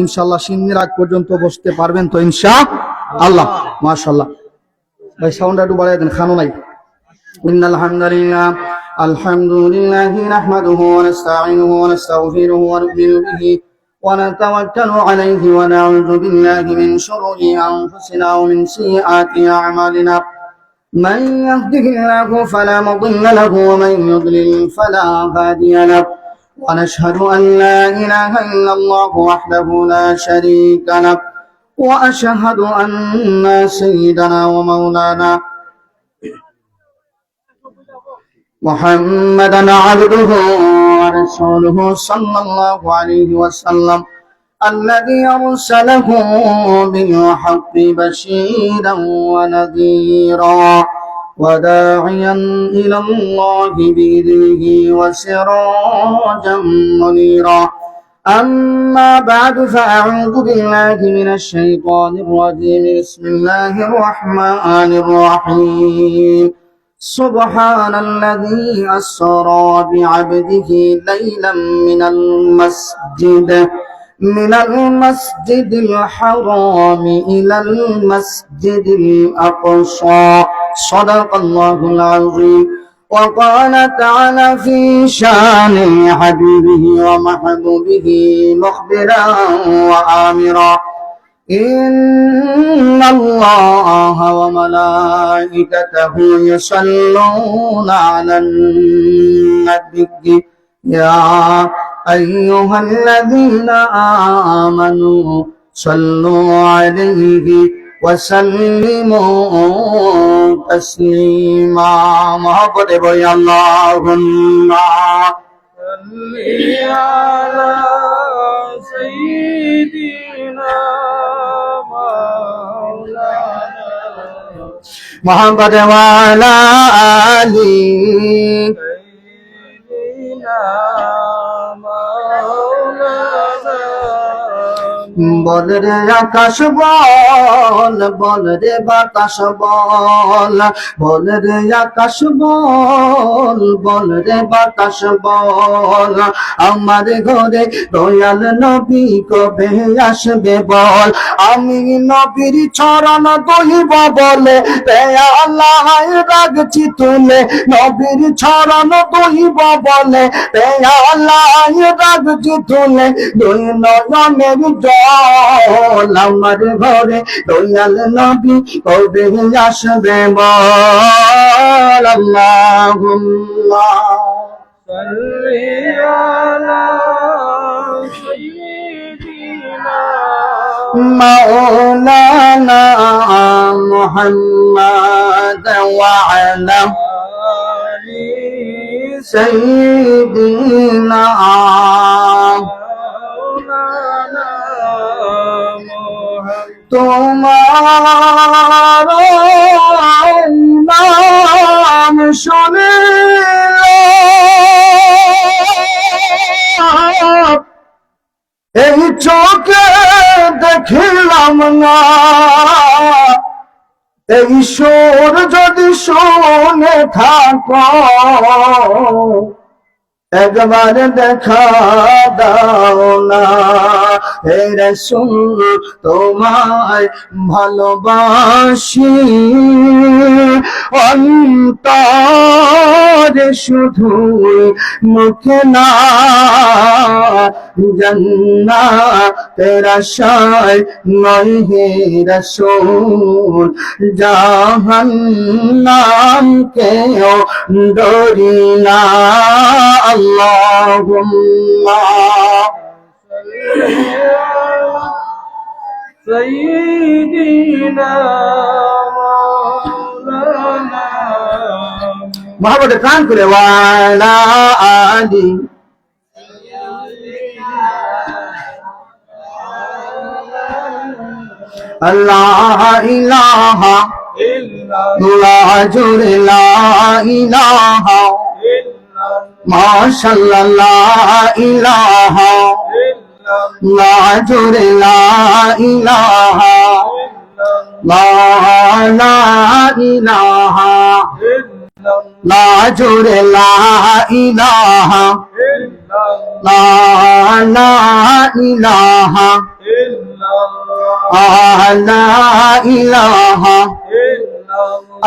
ইনশাআল্লাহ সিন্নির আগ পর্যন্ত বসতে পারবেন তো ইনশাআল্লাহ। মাশাআল্লাহ ভাই সাউন্ডটা একটু বাড়িয়ে দেন, খানো নাই। ইন্নাল হামদুলিল্লাহ আলহামদুলিল্লাহি নাহমাদুহু ওয়া নাস্তাঈনুহু ওয়া নাস্তাগফিরুহু ওয়া নু'মিনু বিহি ওয়া নাতাওয়াক্কালু আলাইহি ওয়া না'উযু বিল্লাহি মিন শুরুরি আনফুসিনা ওয়া মিন sayyi'ati a'malina من يهده الله فلا مضل له ومن يضلل فلا هادي له ونشهد أن لا إله إلا الله وحده لا شريك له وأشهد أن سيدنا ومولانا محمدا عبده ورسوله صلى الله عليه وسلم الذي أرسله بالحق بشيرا ونذيرا وداعيا إلى الله بإذنه وسراجا منيرا أما بعد فأعوذ بالله من الشيطان الرجيم بسم الله الرحمن الرحيم سبحان الذي أسرى بعبده ليلا من المسجد الحرام إلى المسجد الأقصى صدق الله العظيم وقال تعالى في شان حبيبه ومحبوبه مخبرا وآمرا إن الله وملائكته يصلون على النبي يا أيها الذين آمنوا صلوا عليه وسلموا تسليما محبت بي اللهم صل على سيدنا مولانا محمد وعلى آله বল রে আকাশ বল, বল রে বাতাস বল, বল রে আকাশ বল, বল রে বাতাস বল, আমার ঘরে দয়াল নবী কবে আসবে বল, আমি নবীর চরণ দহিব বলে আল্লাহ রাগছি তুলে, নবীর চরণ দহিব বলে আল্লাহ রাগছি তুলে, দুই নয়নের জল আমার ঘরে দয়াল নবী কবে আসবে বল, আল্লাহুম্মা সাল্লি আলা সাইয়্যিদিনা মাওলানা মুহাম্মাদ ওয়া আলা আলি সাইয়্যিদিনা তোমার নাম শুনে এই চোখে দেখিলাম না, এই সুর যদি শুনে থাকো একবার দেখা দাও না, হে রাসূল তোমায় ভালোবাসি অন্তরে শুধু মুখে না, জান্নাতের আশায় নয় হে রাসূল, জাহান্নামকেও ডরি না, আল্লাহুম্মা সাল্লি আলা সাইয়্যিদিনা মাওলানা মুহাম্মদ খান করে ওয়ালা আলি আল্লাহ ইলাহা ইল্লাল্লাহ জুড়ে লা ইলাহা মাশাআল্লাহ লা ইলাহা লা জুড়ে লা ইলাহা লা ইলাহা লা জুড়ে লা ইলাহা লা ইলাহা লা ইলাহা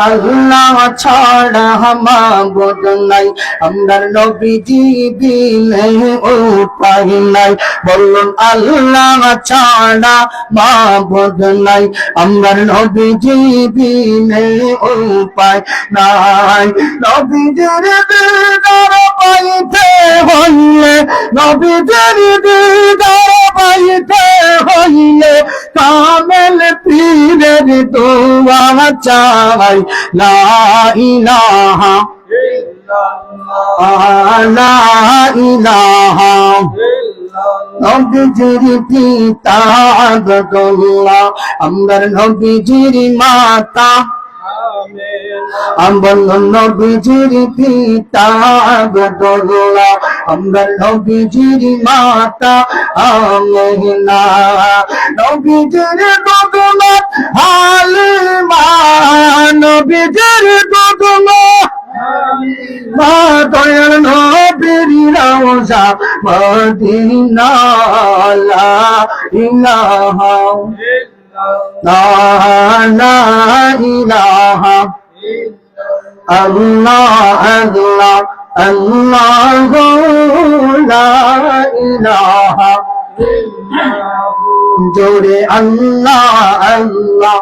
আল্লাহ ছাড়া মাবুদ নাই, আমরার নবীজি বিনে উপায় নাই। বলুন আল্লাহ ছাড়া মাবুদ নাই, আমরার নবীজি বিনে উপায় নাই। নবীজির দিদার পাইতে হইলে, নবীজির দিদার পাইতে হইলে কামেল পীরের দোয়া চাই। লা ইলাহা লা ইলাহা নবীজির পিতা আব্দুল্লাহ, আমরার নবীজির মাতা আমর নবীজির পিতা আব্দুল্লাহ, আমরার নবীজির মাতা আমিনা। নবীজির বদৌলত হালিমা, নবীজির বদৌলত মা দয়াল নবীর রওজা মদিনা। লা ইলাহা লা ইলাহা আল্লাহ আল্লাহ আল্লাহ লা ইলাহা জোরে আল্লাহ আল্লাহ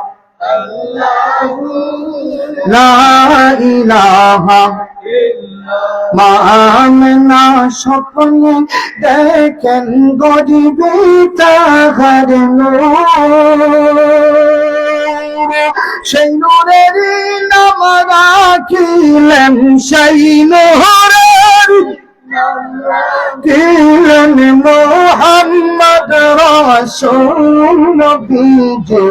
লা ইলাহা। মা আমিনা স্বপ্নে দেখেন গরিবে তাহার নূর, সেই নূরের নাম রাখিলেন, সেই নূরের দিলেন মুহাম্মদ রাসূল নবীজি।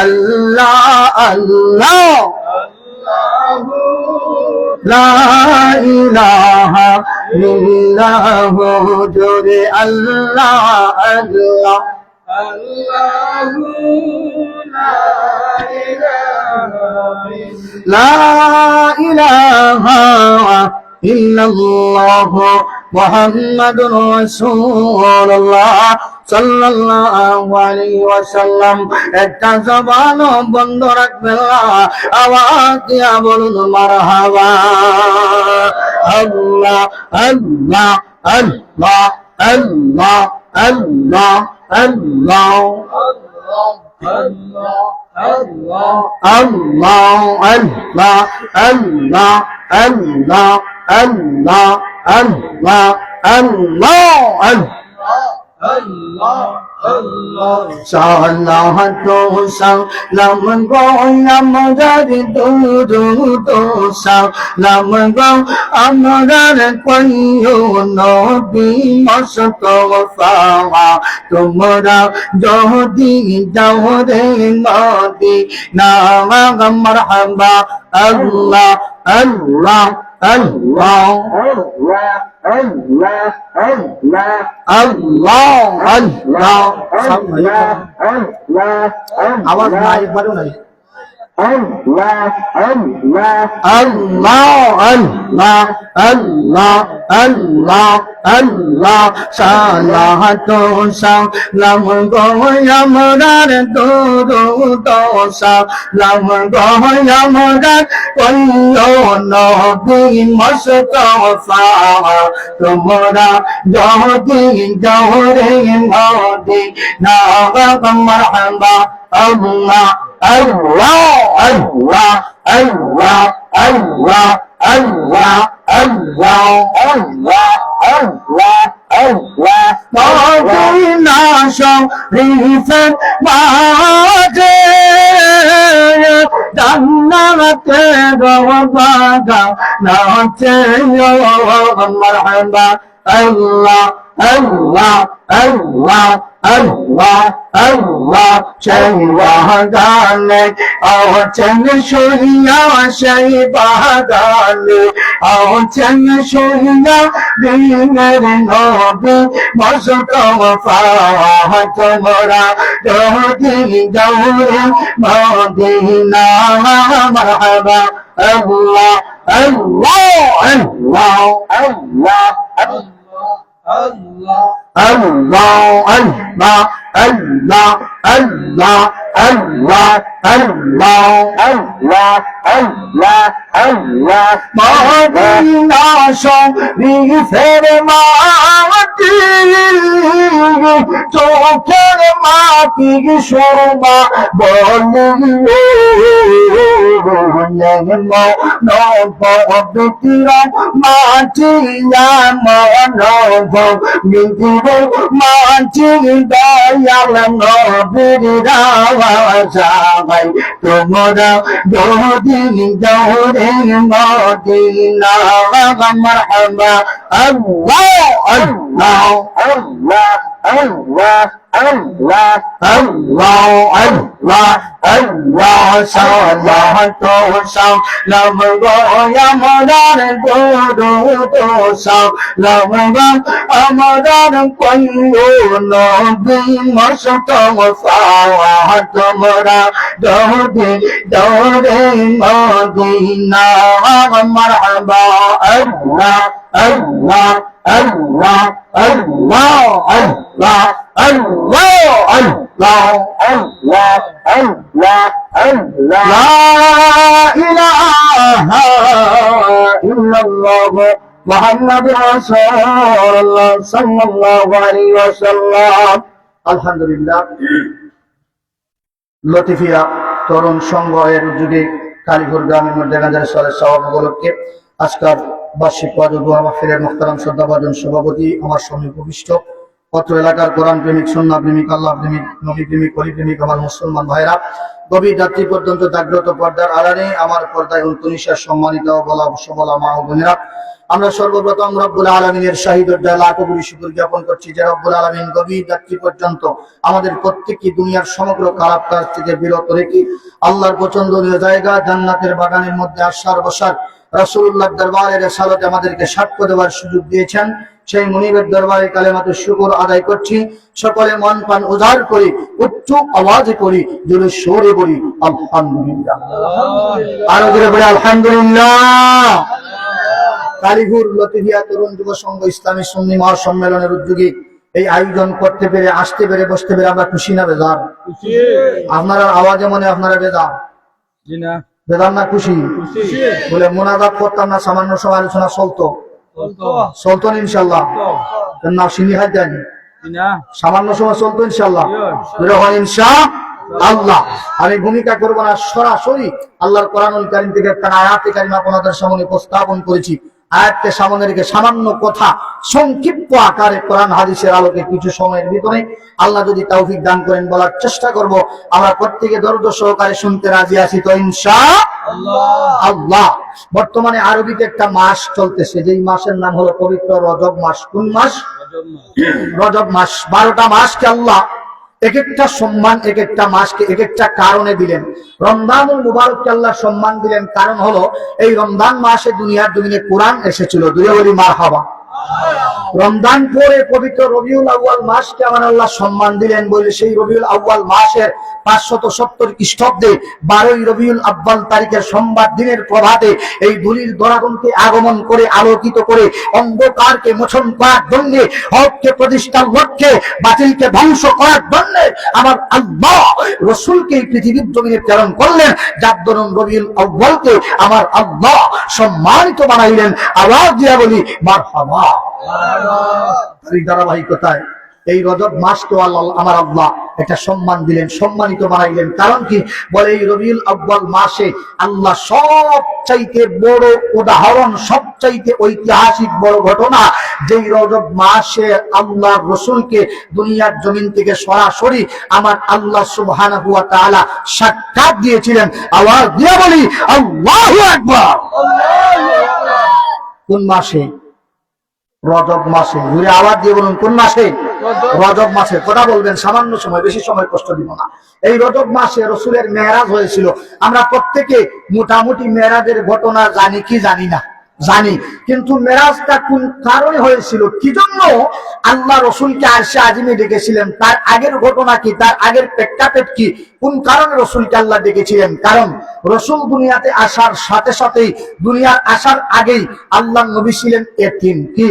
আল্লাহ আল্লাহ লা ইলাহা ইল্লাহু জোরে আল্লাহ আল্লাহ লা ইলাহা ইল্লাল্লাহ মুহাম্মাদুর রাসূলুল্লাহ সাল্লাল্লাহু আলাইহি ওয়াসাল্লাম। একটা জবান বন্ধ রাখবেন না, আওয়াজ দিয়া বলুন মারহাবা। আল্লাহ আল্লাহ আল্লাহ আল্লাহ আল্লাহ আল্লাহ আল্লাহ আল্লাহ আল্লাহ আল্লাহ আল্লাহ আল্লাহ আল্লাহ আল্লাহ আল্লাহ সালাতু সালাম গো আমরার দুরূদ সালাম গো আমরার কইও নবী মুস্তাফা। তোমরা যদি যাও রে মদিনা মারহাবা। আল্লাহ আল্লাহ আল্লাহ আল্লাহ আল্লাহ আওয়াজ নাই পারো নাই। আল্লাহ আল্লাহ আল্লাহ আল্লাহ আল্লাহ আল্লাহ আল্লাহ সালাতু সালাম গো আমরার দুরূদ সালাম গো আমরার কইও নবী মুস্তাফা। তোমরা যদি যাও রে মদিনা মারহাবা। আল্লাহ আল্লাহ আল্লাহ আল্লাহ আল্লাহ আল্লাহ আল্লাহ আল্লাহ আল্লাহ আল্লাহ মদিনা শরীফের মাঝে জান্নাতে রওজা নাচে মারহাবা। আল্লাহ আল্লাহ আল্লাহ আল্লাহ আল্লাহ সেই বাগানে আছেন শুইয়া, সেই বাগানে আছেন শুইয়া দিনের নবী মুস্তাফা। তোমরা যদি যাও রে মদিনা মারহাবা। আল্লাহ আল্লাহ আল্লাহ আল্লাহ আল্লাহ আল্লাহ আল্লাহ আল্লাহ আল্লাহ আল্লাহ আল্লাহ আল্লাহ আল্লাহ মদিনা শরীফের মাটি চোখের মাটি সুরমা বলি নবীরা মাটি মাটি দয়াল নবীর রাওয়াজাই তোমরা দৌদিন দৌড়ে মদিনা মারহাবা আল্লাহ আল্লাহ আল্লাহ আল্লাহ আল্লাহ আল্লাহ আল্লাহ আল্লাহ সালাত সালাম গো আমরার দরুদ সালাম গো আমরার কইও নবী মুস্তাফা তোমরা দৌড়ে দৌড়ে মদিনা মারহাবা আল্লাহ আল্লাহ আল্লাহ আল্লাহ আল্লাহ আল্লাহ আল্লাহ আল্লাহ আল্লাহ আল্লাহ লা ইলাহা ইল্লাল্লাহ মুহাম্মাদুর রাসূলুল্লাহ সাল্লাল্লাহু আলাইহি ওয়াসাল্লাম। আলহামদুলিল্লাহ, লতিফিয়া তরুণ সংঘ এর উদ্যোগে কালীপুর গ্রামের মধ্যে গাজার সালের সভা উপলক্ষে আজকাল বার্ষিক ওয়াজ ও দোয়া মাহফিলের মুহতারাম শ্রদ্ধাভাজন সভাপতি, আমার সামনে উপবিষ্ট পত্র এলাকার কোরআন প্রেমিক, সুন্নাহ প্রেমিক, আল্লাহ প্রেমিক, নবী প্রেমিক, ওলি প্রেমিক আমার মুসলমান ভাইরা, গভীর রাত্রি পর্যন্ত জাগ্রত পর্দার আড়ালে আমার পর্দায় অন্তনিশার সম্মানিত বলা সবলা মা ও বোনেরা, আমরা সর্বপ্রথম রব্বুল আলামিনের শাহিদ লাখ কোটি শুকর জ্ঞাপন করছি যে রব্বুল আলামিন গভীর রাত্রি পর্যন্ত আমাদের প্রত্যেককে দুনিয়ার সমগ্র খারাপ কাজ থেকে বিরত রেখে আল্লাহর পছন্দনীয় জায়গা জান্নাতের বাগানের মধ্যে আসার বসার রাসূলুল্লাহর দরবারে রিসালাতে আমাদেরকে সাক্ষ্য দেওয়ার সুযোগ দিয়েছেন। সেই মুনিবের দরবারে কালেমাতুশ শুকর আদায় করছি। সকলে মন প্রাণ উজাড় করে উচ্চ আওয়াজে করি, জোরে সোরে বলি আলহামদুলিল্লাহ। আরো জোরে বলি আলহামদুলিল্লাহ। কালীপুর লতিফিয়া তরুণ যুব সংঘ ইসলামী সুন্নি মহাসম্মেলনের উদ্যোগে এই আয়োজন করতে পেরে, আসতে পেরে, বসতে পেরে আমরা খুশি না বেজার? আপনারা আওয়াজে মনে আপনারা বেজার? বেদার না খুশি? বলে মোনাজাত করতাম না, সামান্য সময় আলোচনা চলতো ইনশাল্লাহ না? সিনি হাত দেয়নি, সামান্য সময় চলতো ইনশাল্লাহ। ইনশাআল্লাহ আমি ভূমিকা করবো না, সরাসরি আল্লাহর কোরআনুল কারীম থেকে একটা আয়াতে কারিমা আপনাদের সামনে উপস্থাপন করেছি। আয়াতকে সামনে রেখে সামান্য কথা সংক্ষিপ্ত আকারে কোরআন হাদিসের আলোকে কিছু সময়ের ভিতরে আল্লাহ যদি তৌফিক দান করেন বলার চেষ্টা করব। আমরা প্রত্যেকে দরদ সহকারে শুনতে রাজি আছি তো ইনশাআল্লাহ। বর্তমানে আরবিতে একটা মাস চলতেছে, যেই মাসের নাম হলো পবিত্র রজব মাস। কোন মাস? রজব মাস। 12টা মাসকে আল্লাহ এক একটা সম্মান, এক একটা মাসকে এক একটা কারণে দিলেন। রমজানুল মুবারককে আল্লাহ সম্মান দিলেন, কারণ হলো এই রমজান মাসে দুনিয়ার জমিনে কোরআন এসেছিল। দুই বলি মারহাবা। রমজান পরে পবিত্র রবিউল আউয়াল মাসকে আমার আল্লাহ সম্মান দিলেন বলে সেই রবিউল আউয়াল মাসের 570 খ্রিস্টাব্দে 12ই রবিউল আউয়াল তারিখের সোমবার দিনের প্রভাতে এই ধূলির দরাগণকে আগমন করে আলোকিত করে অন্ধকারকে মোচন করার জন্য, হককে প্রতিষ্ঠার লক্ষ্যে, বাতিলকে ধ্বংস করার জন্য আমার আল্লাহ রসুলকে এই পৃথিবীর জমিনে প্রেরণ করলেন। যার দরুন রবিউল আউয়ালকে আমার আল্লাহ সম্মানিত বানাইলেন। আওয়াজ দিয়া বলি মারহাবা। ধারাবাহিকতায় এই রজব মাস তো আমার আল্লাহ একটা সম্মান দিলেন, সম্মানিত বানাইলেন। কারণ কি? বলে এই রবিউল আউয়াল মাসে আল্লাহ সবচাইতে বড় উদাহরণ, সবচাইতে ঐতিহাসিক বড় ঘটনা, যেই রজব মাসে আল্লাহ রসুলকে দুনিয়ার জমিন থেকে সরাসরি আমার আল্লাহ সুবহানাহু ওয়া তাআলা সাক্ষাৎ দিয়েছিলেন। আওয়াজ দিয়ে বলি আল্লাহু আকবার। কোন মাসে? রজব মাসে। ঘুরে আওয়াজ দিয়ে বলুন কোন মাসে? রজব মাসে। কথা বলবেন সামান্য সময়, বেশি সময় কষ্ট দিব না। এই রজব মাসে রসুলের মেরাজ হয়েছিল। আমরা প্রত্যেকে মোটামুটি মেরাজের ঘটনা জানি কি জানি না? জানি। কিন্তু মেরাজটা কোন কারণে হয়েছিল, কি জন্য আল্লাহ রসুলকে আরশে আজিমে ডেকেছিলেন, তার আগের ঘটনা কি, তার আগের প্রেক্ষাপট কি, কোন কারণে রসুলকে আল্লাহ ডেকেছিলেন? কারণ রসুল দুনিয়াতে আসার সাথে সাথেই, দুনিয়ার আসার আগেই আল্লাহ নবী ছিলেন এতিম। কি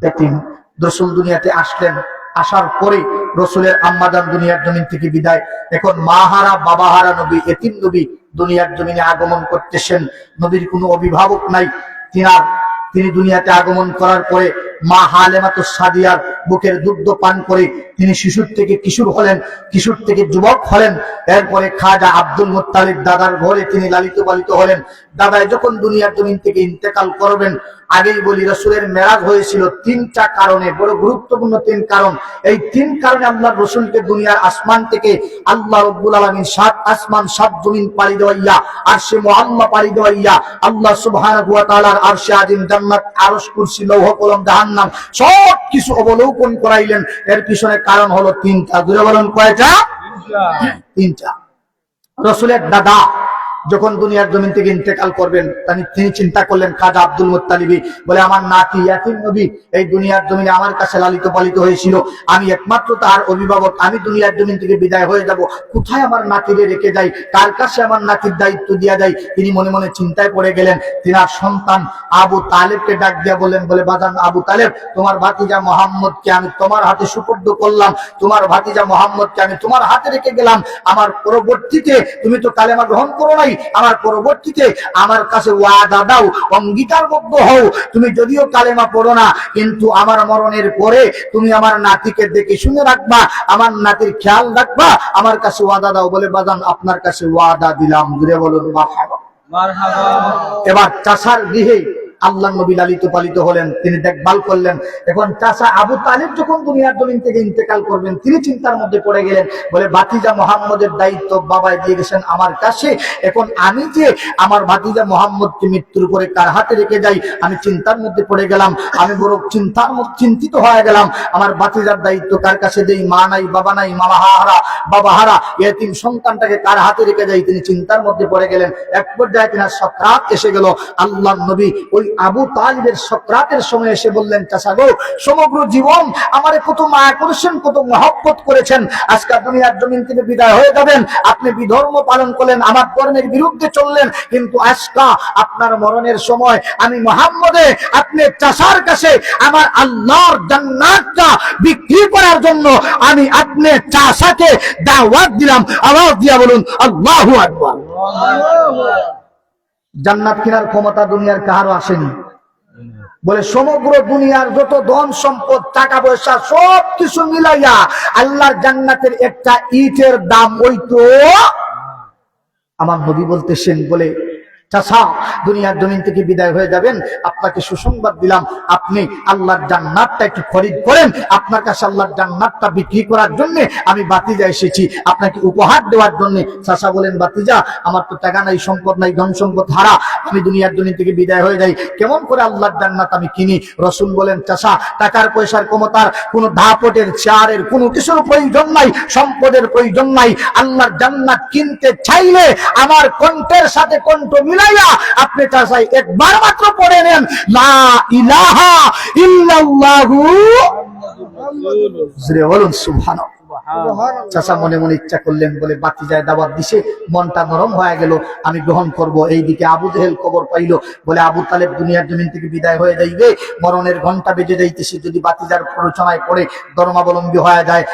এতিম? রসুল দুনিয়াতে আসলেন, আসার পরে রসুলের আম্মাজান দুনিয়ার জমিন থেকে বিদায়। এখন মা হারা বাবা হারা নবী, এতিম নবী দুনিয়ার জমিনে আগমন করতেছেন। নবীর কোনো অভিভাবক নাই। তিনি দুনিয়াতে আগমন করার পরে মা হালেমাতুস সাদিয়ার বুকের দুগ্ধ পান করে তিনি শিশুর থেকে কিশোর হলেন, কিশোর থেকে যুবক হলেন। এরপরে খাজা আব্দুল মুত্তালিব দাদার ঘরে তিনি লালিত পালিত হলেন। দাদায় যখন দুনিয়ার জমিন থেকে ইন্তেকাল করবেন, আগেই বলি রাসূলের মেরাজ হয়েছিল তিনটা কারণে, বড় গুরুত্বপূর্ণ তিন কারণ। এই তিন কারণে আল্লাহর রাসূলকে দুনিয়ার আসমান থেকে আল্লাহ রাব্বুল আলামিন 7 আসমান 7 জমিন পাড়ি দেওয়াইয়া আরশে মুআল্লা পাড়ি দেওয়াইয়া আল্লাহ সুবহানাহু ওয়া তাআলার আরশে আজিম, জান্নাত, আরশ, কুরসি, লৌহ কলম, জাহান্নাম সব কিছু অবলোকন করাইলেন। এর পিছনে কারণ হলো তিনটা। দুই বলেন কয়টা? তিনটা। রাসূলের দাদা যখন দুনিয়ার জমিন থেকে ইন্তেকাল করবেন, তিনি চিন্তা করলেন খাজা আব্দুল মুত্তালিবি, বলে আমার নাতি ইয়াতিম নবী এই দুনিয়ার জমিনে আমার কাছে লালিত পালিত হয়েছিল, আমি একমাত্র তার অভিভাবক, আমি দুনিয়ার জমিন থেকে বিদায় হয়ে যাব, কোথায় আমার নাতিরে রেখে যাই, কার কাছে আমার নাতির দায়িত্ব দিয়া যায়। তিনি মনে মনে চিন্তায় পড়ে গেলেন। তিনার সন্তান আবু তালেবকে ডাক দিয়া বললেন, বলে বাজান আবু তালেব, তোমার ভাতিজা মোহাম্মদকে আমি তোমার হাতে সুপুর্দ করলাম, তোমার ভাতিজা মোহাম্মদকে আমি তোমার হাতে রেখে গেলাম। আমার পরবর্তীতে তুমি তো কালেমা গ্রহণ করো নাই, আমার পরবর্তীতে আমার কাছে ওয়াদা দাও, অঙ্গীকারবদ্ধ হও, তুমি যদিও কালেমা পড়ো না, কিন্তু আমার মরণের পরে তুমি আমার নাতিকে দেখে শুনে রাখবা, আমার নাতির খেয়াল রাখবা, আমার কাছে ওয়াদা দাও। বলে বাজান আপনার কাছে ওয়াদা দিলাম। জুড়ে বলুন মারহাবা। এবার চাষার গৃহে আল্লাহ নবী লালিত পালিত হলেন, তিনি দেখভাল করলেন। এখন চাচা আবু তালিব যখন দুনিয়ার জমিন থেকে ইন্তেকাল করবেন, তিনি চিন্তার মধ্যে পড়ে গেলেন। বলে ভাতিজা মোহাম্মদের দায়িত্ব বাবাই দিয়ে গেছেন আমার কাছে, এখন আমি যে আমার ভাতিজা মোহাম্মদকে মৃত্যুর পরে কার হাতে রেখে যাই, আমি চিন্তার মধ্যে পড়ে গেলাম। আমি বড় চিন্তিত হয়ে গেলাম, আমার ভাতিজার দায়িত্ব কার কাছে দেই, মা নাই, বাবা নাই, মামা হারা, বাবা হারা এতিম সন্তানটাকে কার হাতে রেখে যাই, তিনি চিন্তার মধ্যে পড়ে গেলেন। এক পর্যায়ে তিনার সাকরাত এসে গেল। আল্লাহ নবী ওই আবু তালিবের সাকরাতের সময় এসে বললেন, চাচা গো, সমগ্র জীবন আমারে কত মায়া করেছেন, কত মহব্বত করেছেন, আজকে দুনিয়ার জমিন থেকে বিদায় হয়ে যাবেন, আপনি বিধর্ম পালন করলেন, আমার ধর্মের বিরুদ্ধে চললেন, কিন্তু আজকে আপনার মরণের সময় আমি মুহাম্মদে আপনি চাচার কাছে আমার আল্লাহর জান্নাতটা বিক্রি করার জন্য আমি আপনি চাচাকে দাওয়াত দিলাম। আওয়াজ দিয়া বলুন আল্লাহু আকবার। জান্নাত কেনার ক্ষমতা দুনিয়ার কারো আসেনি। বলে সমগ্র দুনিয়ার যত ধন সম্পদ, টাকা পয়সা সব কিছু মিলাইয়া আল্লাহর জান্নাতের একটা ইটের দাম হইতো। আমার নবী বলতেছেন, বলে চাচা দুনিয়ার জমিন থেকে বিদায় হয়ে যাবেন, আপনাকে সুসংবাদ দিলাম, আপনি আল্লাহর জান্নাতটা একটু খরিদ করেন, আপনার কাছে আল্লাহর জান্নাতটা বিক্রি করার জন্য আমি বাতিজা এসেছি, আপনাকে উপহার দেওয়ার জন্য। চাচা বলেন, বাতিজা আমার তো টাকা নাই, সম্পদ নাই, ধন সম্পদ হারা, আমি দুনিয়ার জমিন থেকে বিদায় হয়ে যাই, কেমন করে আল্লাহর জান্নাত আমি কিনি? রসুল বলেন, চাচা টাকার পয়সার ক্ষমতার কোনো ধাপটের চেয়ারের কোনো কিছুর প্রয়োজন নাই, সম্পদের প্রয়োজন নাই, আল্লাহর জান্নাত কিনতে চাইলে আমার কণ্ঠের সাথে কণ্ঠ মিলাইয়া আপনি চাচাই একবার মাত্র পড়ে নেন, লা ইলাহা ইল্লাল্লাহু বলুন সুবহানাল্লাহ। চাচা মনে মনে ইচ্ছা করলেন, বলে বাতিজায় দাওয়াত দিছে, মনটা নরম হয়ে গেল, আমি গ্রহণ করব। এইদিকে আবু জেহেল খবর পাইল, বলে আবু তালেব দুনিয়ার জমিন থেকে বিদায় হয়ে যাইবে, মরণের ঘন্টা বেজে যাইতেছে, যদি বাতিজার প্ররোচনায় পড়ে ধর্মাবলম্বী হয়ে যায়,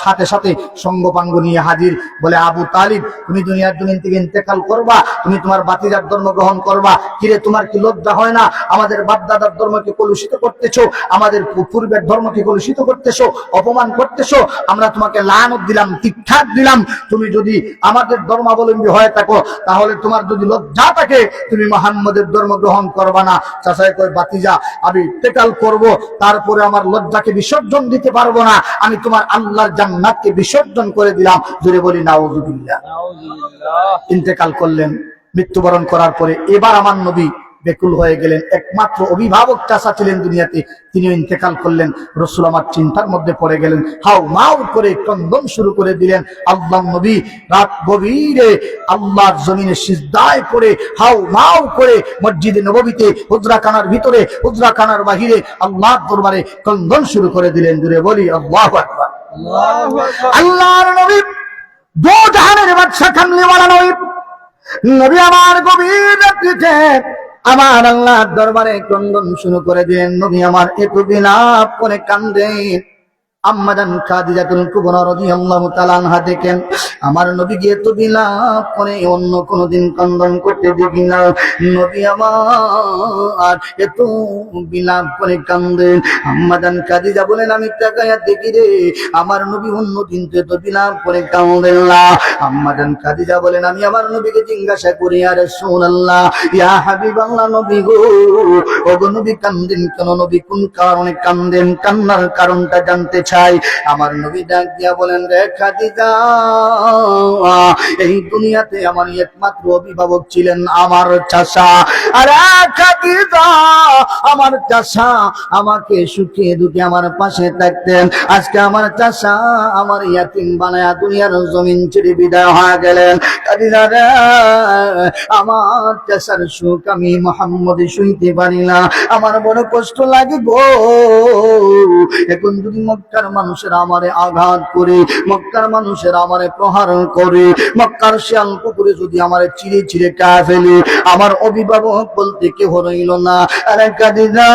সাথে সাথে সঙ্গপাঙ্গ নিয়ে হাজির। বলে আবু তালিব, তুমি দুনিয়ার জমিন থেকে ইন্তেকাল করবা, তুমি তোমার বাতিজার ধর্ম গ্রহণ করবা, কিরে তোমার কি লজ্জা হয় না? আমাদের বাপ দাদার ধর্মকে কলুষিত করতেছো, আমাদের পূর্বের ধর্মকে কলুষিত করতেছো, অপমান করতেছো, আমরা তোমাকে লানত দিলাম, তীক্ষার দিলাম, তুমি যদি আমাদের ধর্মাবলম্বী হয়ে থাকো, তাহলে তোমার যদি লজ্জা থাকে তুমি মুহাম্মদের ধর্ম গ্রহণ করবা না। চাচাই কয়, বাতিজা আমি ইন্তেকাল করব, তারপরে আমার লজ্জাকে বিসর্জন দিতে পারবো না, আমি তোমার আল্লাহর জান্নাতকে বিসর্জন করে দিলাম। জোরে বলি নাউযুবিল্লাহ। ইন্তেকাল করলেন, মৃত্যুবরণ করার পরে এবার আমার নবী বেকুল হয়ে গেলেন। একমাত্র অভিভাবক চাচা ছিলেন দুনিয়াতে, তিনিও ইন্তেকাল করলেন। রাসূল আমার চিন্তার মধ্যে পড়ে গেলেন, হাউ মাউ করে ক্রন্দন শুরু করে দিলেন। আল্লাহ নবী রাত গভীরে আল্লাহর জমিনে সিজদায় পড়ে হাউ মাউ করে মসজিদে নববীতে, হুজরাখানার ভিতরে, হুজরাখানার বাহিরে আল্লাহর দরবারে ক্রন্দন শুরু করে দিলেন। জুড়ে বলি আল্লাহু আকবার। আল্লাহর নবী দো জাহানের বাদশা কামলিওয়ালা নবী, নবী আমার গভীর রাত্রিতে আমার আল্লাহর দরবারে ক্রন্দন শুরু করে দিলেন। নবী আমার এত বিলাপ করে কান্দেন। আম্মাজান খাদিজাতুল কুবরা রাদিয়াল্লাহু তাআলা আনহা দেখেন আমার নবীকে এত বিলাপ করে অন্য কোনদিন ক্রন্দন করতে দেখি না। নবী আমার এত বিলাপ করে কান্দেন। আম্মাজান খাদিজা বলেন আমি তাকায়া দেখি রে আমার নবী অন্য দিন তো এত বিলাপ করে কান্দেন না। আম্মাজান খাদিজা বলেন আমি আমার নবীকে জিজ্ঞাসা করি ইয়া রাসূলুল্লাহ ইয়া হাবিবাল্লাহ নবী গো ওগো নবী কান্দেন কেন? নবী কোন কারণে কান্দেন? কান্নার কারণটা জানতে চাই। আমার নবী ডাক দিয়া বলেন রে খাদিজা এই দুনিয়াতে আমার একমাত্র অভিভাবক ছিলেন আমার চাচা। আরে খাদিজা আমার চাচা আমাকে সুখে দুঃখে আমার পাশে থাকতেন। আজকে আমার চাচা আমার ইয়াতিম বানায়া দুনিয়ার জমিন ছেড়ে বিদায় হয়ে গেলেন। খাদিজা রে আমার চাচার সুখ আমি মুহাম্মদ শুইতে পারি না, আমার বড় কষ্ট লাগে গো। এখন যদি মক্কার মানুষেরা আমারে আঘাত করে, মক্কার মানুষেরা আমারে প্রহার করে, মক্কার শিয়াল কুকুরে যদি আমারে চিড়ে চিড়ে খায় ফেলে, আমার অভিভাবক বলতে কেউ রইল না। আরে খাদিজা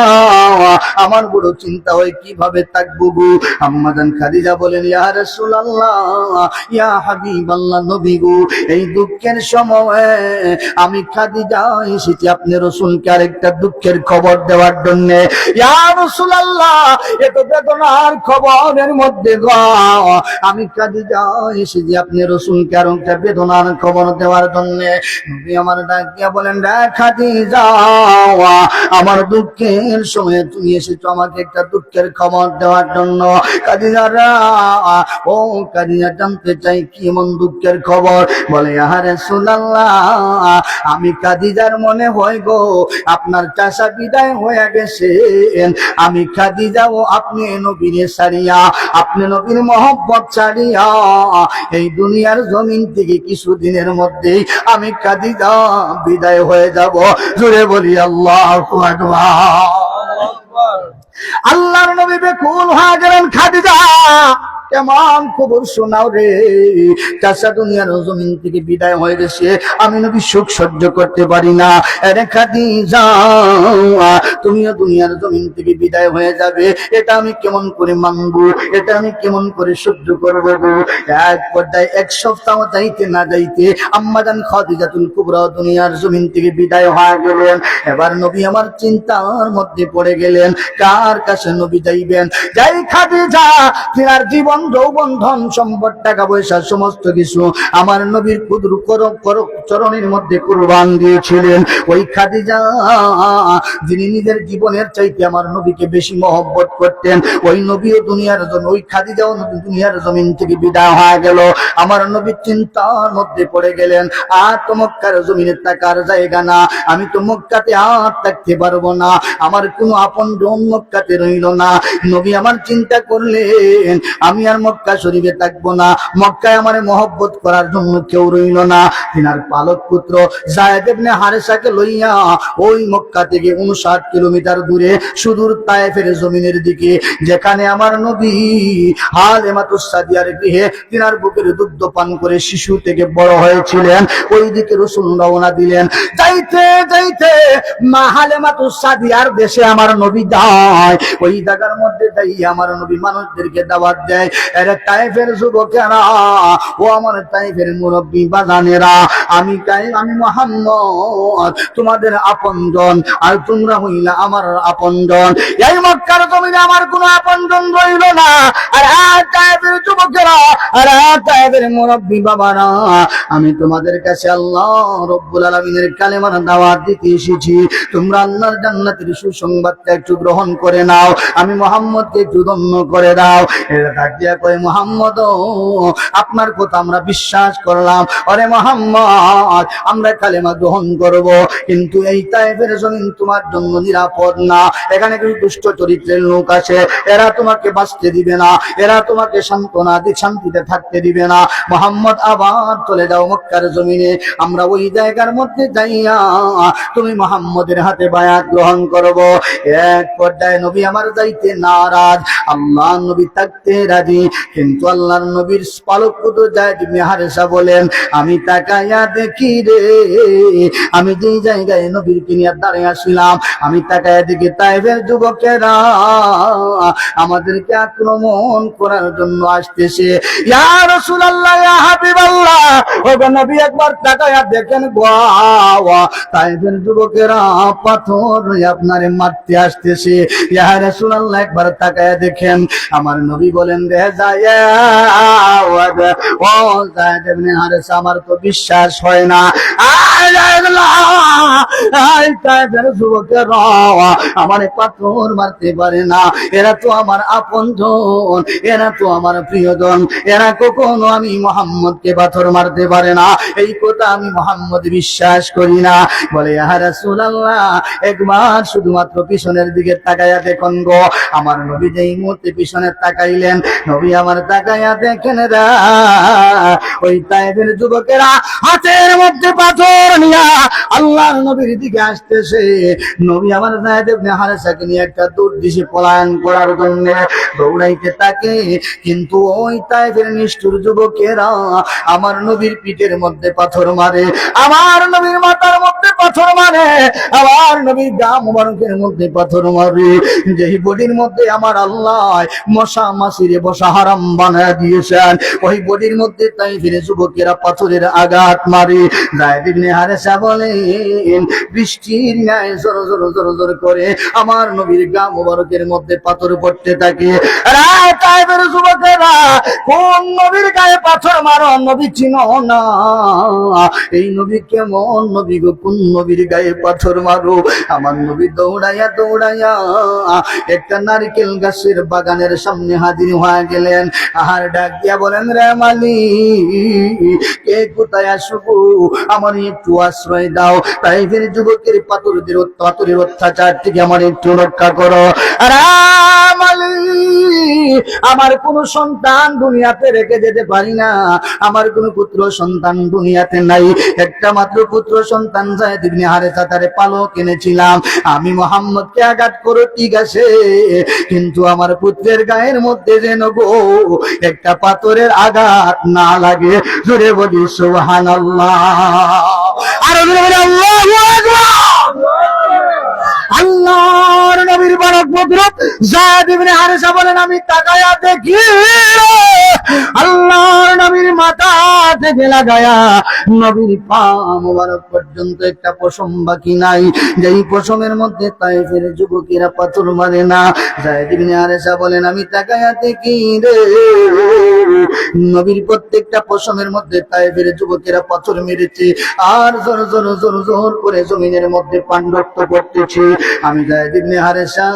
আমার বড় চিন্তা হয় কিভাবে থাকবো গো। আম্মাজান খাদিজা বলেন ইয়া রাসূলুল্লাহ ইয়া হাবিবাল্লাহ নবী গো এই দুঃখের সময়ে আমি খাদিজা এসেছি আপনি রাসূলকে আরেকটা দুঃখের খবর দেওয়ার জন্য। ইয়া রাসূলুল্লাহ এত বেদনার খবরের মধ্যে গো আমি খাদিজা এসেছি আপনি রাসূলকে আরেকটা বেদনার খবর দেওয়ার জন্য। নবী আমার ডাক দিয়া বলেন রে খাদিজা আমার দুঃখের সময়ে তুমি এসেছো আমাকে একটা দুঃখের খবর দেওয়ার জন্য। খাদিজা রা ও খাদিজা জানতে চাই কি এমন দুঃখের খবর? বলে ইয়া রাসূলুল্লাহ আমি খাদিজার মনে হয় গো আপনার চাচা বিদায় হয়ে গেছেন। আমি খাদিজা ও আপনি নবীর ছাড়িয়া, আপনি নবীর মহব্বত ছাড়িয়া এই দুনিয়ার জমিন থেকে কিছুদিনের মধ্যেই আমি খাদিজা বিদায় হয়ে যাব। জোরে বলি আল্লাহু আকবার। আল্লাহর নবী বেকুল হয়ে গেলেন খাদিজা কেমন খবর শোনাও রে? চাচা দুনিয়ার জমিন থেকে বিদায় হয়ে গেছে, আমি নবী সুখ সহ্য করতে পারি না। আরে খাদিজা তুমিও দুনিয়ার জমিন থেকে বিদায় হয়ে যাবে, এটা আমি কেমন করে মানবো? এটা আমি কেমন করে সহ্য করবো গো? এক পর্যায়ে এক সপ্তাহ যাইতে না যাইতে আম্মাজান খাদিজাতুল কুবরা দুনিয়ার জমিন থেকে বিদায় হয়ে গেলেন। এবার নবী আমার চিন্তার মধ্যে পড়ে গেলেন কার কাছে নবী যাইবেন। যাই খাদিজা তিনার জীবন যৌবন ধন সম্পদ টাকা পয়সা সমস্ত কিছু আমার নবীর কুদর চরণের মধ্যে কুরবান দিয়েছিলেন। ওই খাদিজা যিনি নিজের জীবনের চাইতে আমার নবীকে বেশি মহব্বত করতেন, ওই নবীও দুনিয়ার জন্য, ওই খাদিজাও দুনিয়ার জমিন থেকে বিদায় হয়ে গেল। আমার নবী চিন্তার মধ্যে পড়ে গেলেন আর তো মক্কার জমিনে থাকার জায়গা না, আমি তো মক্কাতে আর থাকতে পারবো না, আমার কোনো আপন জন মক্কাতে রইল না। নবী আমার চিন্তা করলেন আমি আর মক্কা শরীফে থাকবো না, মক্কায় আমার মহব্বত করার জন্য কেউ রইল না। তিনার পালক পুত্র যায়েদ ইবনে হারেসাকে লইয়া ওই মক্কা থেকে 59 কিলোমিটার দূরে সুদূর তায়েফের জমিনের দিকে, যেখানে আমার নবী হালিমাতুস সাদিয়ার গৃহে তিনার বুকের দুগ্ধ পান করে শিশু থেকে বড় হয়েছিলেন, ওই দিকে রাসূল রওনা দিলেন। যাইতে যাইতে মা হালিমাতুস সাদিয়ার দেশে আমার নবী যায়, ওই জায়গার মধ্যে যাই আমার নবী মানুষদেরকে দাওয়াত দেয়। এর তায়েফের যুবকেরা ও আমার তায়েফের মুরব্বী বাজানেরা, আমি মুহাম্মদ তোমাদের আপনজন আর তোমরা হইলা আমার আপনজন। এই মক্কার জমিনে আমার কোনো আপনজন রইল না। আর তায়েফের যুবকেরা আর তায়েফের মুরব্বী বাবারা, আমি তোমাদের কাছে আল্লাহ রব্বুল আলামিনের কালেমার দাওয়াত দিতে এসেছি। তোমরা আল্লাহর জান্নাতের সুসংবাদটা একটু গ্রহণ করে নাও, আমি মুহাম্মদকে একটু ধন্য করে দাও। এরা ডাক দিয়া কয় মুহাম্মদ আপনার কথা আমরা বিশ্বাস করলাম, আরে মুহাম্মদ আমরা কালেমা গ্রহণ করব, কিন্তু এই তায়েফের জমিন তোমার জন্য নিরাপদ না, এখানে কিছু দুষ্ট চরিত্রের লোক আছে, এরা তোমাকে বাঁচতে দিবে না, এরা তোমাকে সান্ত্বনা দিয়ে শান্তিতে থাকতে দিবে না। মুহাম্মদ আবার চলে যাও মক্কার জমিনে, আমরা ওই জায়গার মধ্যে যাইয়া তুমি মুহাম্মদের হাতে বায়াত গ্রহণ করব। এক পর্যায়ে নবী আমার যাইতে নারাজ, আল্লাহ নবী থাকতে রাজি, কিন্তু আল্লাহর নবীর পালক পুত্র যায়েদ ইবনে হারেসা বলেন, আমি তাকাইয়া দেখি রে, আমি যেই জায়গায় নবীরকে নিয়ে দাঁড়িয়ে আসছিলাম, আমি তাকাইয়া দেখি তায়েফের যুবকেরা আমাদেরকে আক্রমণ করার জন্য আসতেছে। ইয়া রাসূলুল্লাহ, ইয়া হাবিবাল্লাহ, ওগো নবী একবার তাকাইয়া দেখেন গো, তায়েফের যুবকেরা পাথর আপনারে মারতে আসতেছে। ইয়া রাসূলুল্লাহ, একবার তাকাইয়া দেখেন। আমার নবী বলেন, রে যায়েদ, ও যায়েদ ইবনে হারেসা, আমার তো বিশ্বাস হয় না। তায়েফের যুবকেরা আমারে পাথর মারতে পারে না, এরা তো আমার আপনজন, এরা তো আমার প্রিয়জন, এরা কখনো আমি মুহাম্মদকে পাথর মারতে পারে না, এই কথা আমি মুহাম্মদ বিশ্বাস করি না। বলে, ইয়া রাসূলুল্লাহ, একবার শুধুমাত্র পিছনের দিকে তাকাইয়া দেখুন গো। আমার নবী যেই মুহূর্তে পিছনে তাকাইলেন, নবী আমার তাকাইয়া দেখেন রা, ওই তায়েফের যুবকেরা হাতের মধ্যে পাথর নিয়া আল্লাহর নবীর দিকে আসতেছে। নবী আমার যায়েদ ইবনে হারেসাকে নিয়ে একটা দূর দিশে পলায়ন করার জন্য দৌড়াইতে থাকে, কিন্তু ওই তায়েফের নিষ্ঠুর যুবকেরা আমার নবীর পিঠের মধ্যে পাথর মারে, আমার নবীর মাথার মধ্যে পাথর মারে, আমার নবীর গা মুবারকের মধ্যে পাথর মারে, যেই বডির মধ্যে আমার আল্লাহ মশা মাছিরে বসা হারাম বানায় দিয়েছেন, ওই বডির মধ্যে তায়েফের যুবকেরা পাথরের আঘাত মারে। যায়েদ ইবনে হারেসা বলেন, বৃষ্টির ন্যায় জোর জোর জোর জোর করে আমার নবীর গা মুবারকের মধ্যে পাথর পড়তে থাকে। তায়েফের যুবকেরা, কোন নবীর গায়ে পাথর মারো, নবী চিনো না, এই নবী কেমন নবী গো, কোন নবীর গায়ে পাথর মারো? আমার নবী দৌড়াইয়া দৌড়াইয়া একটা নারকেল গাছের বাগানের সামনে হাজির হয়ে গেলেন। আর ডাক দিয়া বলেন, রে মালিক, কে কোথায় আসবো, আমার একটু আশ্রয় দাও, তায়েফের যুবকের পাথরের অত্যাচার থেকে আমার একটু রক্ষা করো। আমার কোন সন্তান দুনিয়াতে রেখে যেতে পারি না, আমার কোন পুত্র সন্তান দুনিয়াতে নাই, একটা মাত্র পুত্র সন্তান যায়েদ ইবনে হারেসা, তারে পালক এনেছিলাম, আমি মুহাম্মদকে আঘাত করো ঠিক আছে, কিন্তু আমার পুত্রের গায়ের মধ্যে যেন গো একটা পাথরের আঘাত না লাগে। জোরে বলি সুবহানাল্লাহ, আর জোরে বলি আল্লাহু আকবার। আল্লাহর নবীর বারক পুত্র যায়েদ ইবনে হারেসা বলেন, আমি তাকায়া দেখি আল্লাহর নবীর মাথা থেকে লাগায়া নবীর পা মোবারক পর্যন্ত একটা পশম বাকি নাই, যেই পশমের মধ্যে তায়েফের যুবকেরা পাথর মারে না। যায়েদ ইবনে হারেসা বলেন, আমি তাকায়া দেখি রে, নবীর প্রত্যেকটা পশমের মধ্যে তায়েফের যুবকেরা পাথর মেরেছে, আর জোর জোর জোর জোর করে জমিনের মধ্যে পাণ্ডত্ব করতেছে। আমি যায়েদ ইবনে হারেসা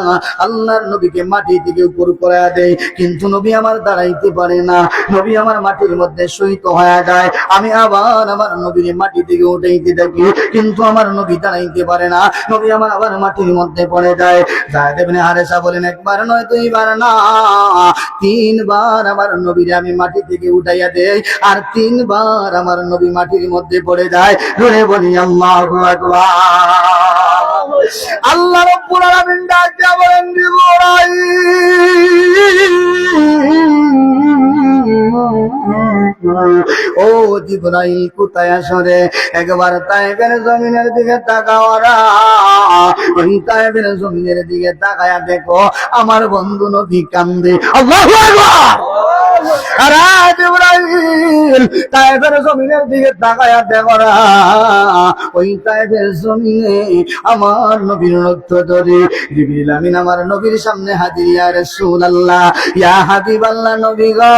আল্লাহর নবীকে মাটি থেকে উপর করায়া দেই, কিন্তু নবী আমার দাঁড়াইতে পারে না, নবী আমার মাটির মধ্যে শহীদ হয়ে যায়। আমি আবার আমার নবীর মাটি থেকে উঠাইতে থাকি, কিন্তু আমার নবী দাঁড়াইতে পারে না, নবী আমার আবার মাটির মধ্যে পড়ে যায়। যায়েদ ইবনে হারেসা বলেন, একবার নয় দুইবার না, তিনবার আমার নবীরে আমি মাটি থেকে উঠাইয়া দেই, আর তিনবার আমার নবী মাটির মধ্যে পড়ে যায়। জোরে বলি আল্লাহু আকবার। আল্লাহ রাব্বুল আলামিন ডাক দিয়া বলেন, ও জিবরাইল কোথায় আসরে, একবার তায়েফের জমিনের দিকে তাকাওরা, ওই তায়েফের জমিনের দিকে তাকায়া দেখো আমার বন্ধু নবী কান্দে। আল্লাহু আকবার। আর জিবরাইল তায়েফের জমিনের দিকে তাকায়া দেখোরা, ওই তায়েফের জমিনে আমার নবীর রক্ত ধরে জিবরিল আমিন আমার নবীর সামনে হাজির। ইয়া রাসূলুল্লাহ, ইয়া হাবিবাল্লাহ, নবী গো,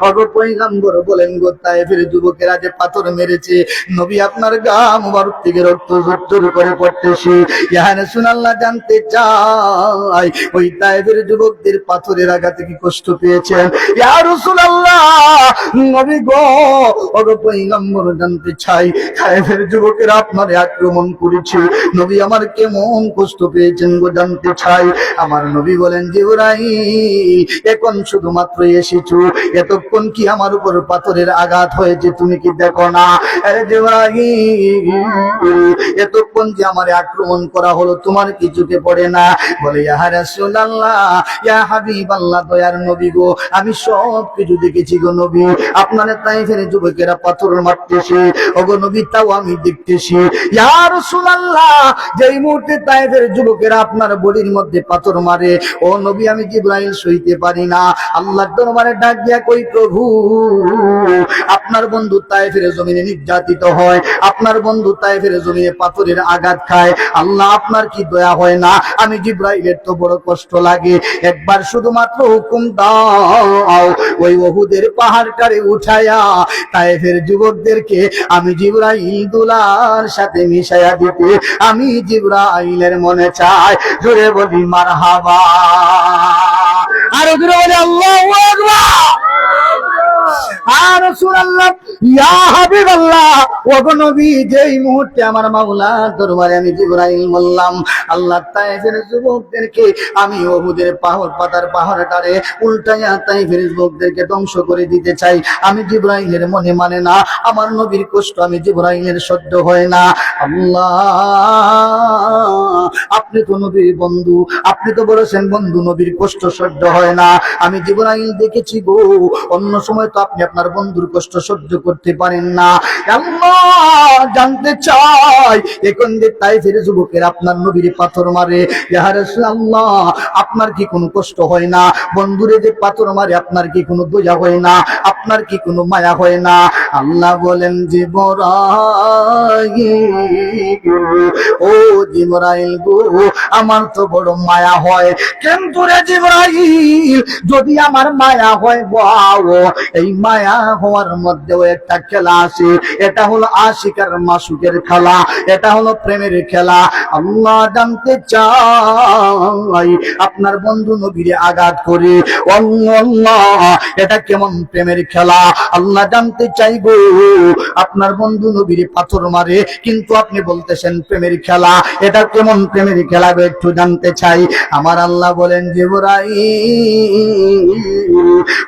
ওগো পয়গম্বর বলেন গো, তায়েফের যুবকেরা যে পাথর মেরেছে, নবী আপনার গা মুবারক থেকে রক্ত ঝরঝর করে পড়তেছে। ইয়া রাসূলুল্লাহ, জানতে চাই ওই তায়েফের যুবকদের পাথরের আঘাতে কি কষ্ট পেয়েছেন? ইয়া রাসূলুল্লাহ, নবী গো, ওগো পয়গম্বর জানতে চাই তায়েফের যুবকেরা আপনারে আক্রমণ করেছে, নবী আমার কেমন কষ্ট পেয়েছেন গো জানতে চাই। আমার নবী বলেন জিবরাইল, এখন শুধুমাত্র এসেছো, এতক্ষণ কি আমার উপর পাথরের আঘাত হয়েছে তুমি কি দেখো না? আরে জিবরাইল, এতক্ষণ যে আমারে আক্রমণ করা হলো তোমার কি চোখে পড়ে না? বলে ইয়া রাসূলুল্লাহ, ইয়া হাবিবাল্লাহ, দয়ার নবী গো, আমি সব কিছু দেখেছি গো নবী। আপনারা তায়েফের যুবকেরা পাথর মারতেছে, ওগো নবী তাও আমি দেখতেছি। ইয়া রাসূলুল্লাহ, যেই মুহূর্তে তায়েফের যুবকেরা আপনার বডির মধ্যে পাথর মারে, ও নবী আমি জিবরাইল সইতে পারি না। আল্লাহর দরবারে ডাক দিয়া কই, প্রভু আপনার বন্ধু তায়েফের জমিনে নির্যাতিত হয়, আপনার বন্ধু তায়েফের জমিনে পাথরের আঘাত খায়, আল্লাহ আপনার কি দয়া হয় না? আমি জিবরাইলের তো বড় কষ্ট লাগে, একবার শুধুমাত্র হুকুম দাও, ওই উহুদের পাহাড়টারে উঠায়া তায়েফের যুবকদেরকে আমি জিবরাইল দুলার সাথে মিশাইয়া দিতে আমি জিবরাইলের মনে চাই। জোরে বলি মারহাবা, আরো জোরে বলি আল্লাহু আকবার। আর রাসূলুল্লাহ, ইয়া হাবিবাল্লাহ, ওগো নবী, যেই মুহূর্তে আমার মাওলার দরবারে আমি জিবরাইল বললাম আল্লাহ তায়েফের যুবকদেরকে আমি উহুদের পাহাড়টারে উল্টাইয়া তায়েফের যুবকদেরকে ধ্বংস করে দিতে চাই, আমি জিবরাইলের মনে মানে না, আমার নবীর কষ্ট আমি জিবরাইলের সহ্য হয় না। আল্লাহ, আপনি তো নবীর বন্ধু, আপনি তো বলেছেন বন্ধু নবীর কষ্ট সহ্য হয় না। আমি জিবরাইল দেখেছি গো, অন্য সময় তো আপনি আপনার বন্ধুর কষ্ট সহ্য করতে পারেন না। আল্লাহ জানতে চাই, এখন যে তায়েফের যুবকের আপনার নবীর পাথর মারে, ইয়া রাসূলুল্লাহ আপনার কি কোনো কষ্ট হয় না? বন্ধুরে যে পাথর মারে আপনার কি কোনো দয়া হয় না? আপনার কি কোনো মায়া হয় না? আল্লাহ বলেন জিবরাইল, ও জিবরাইল গো, আমার তো বড় মায়া হয়, কিন্তু রে জিবরাইল, যদি আমার মায়া হয় বাও, এই মায়া হওয়ার মধ্যেও একটা খেলা আছে, এটা হলো আশিকার মাসুকের খেলা, এটা হলো প্রেমের খেলা। আল্লাহ জানতে চাই, আপনার বন্ধু নবীরে আঘাত করে আল্লাহ এটা কেমন প্রেমের খেলা? আল্লাহ জানতে চাই গো, আপনার বন্ধু নবীরে পাথর মারে, কিন্তু আপনি বলতেছেন প্রেমের খেলা, এটা কেমন প্রেমের খেলা গো একটু জানতে চাই। আমার আল্লাহ বলেন জিবরাইল,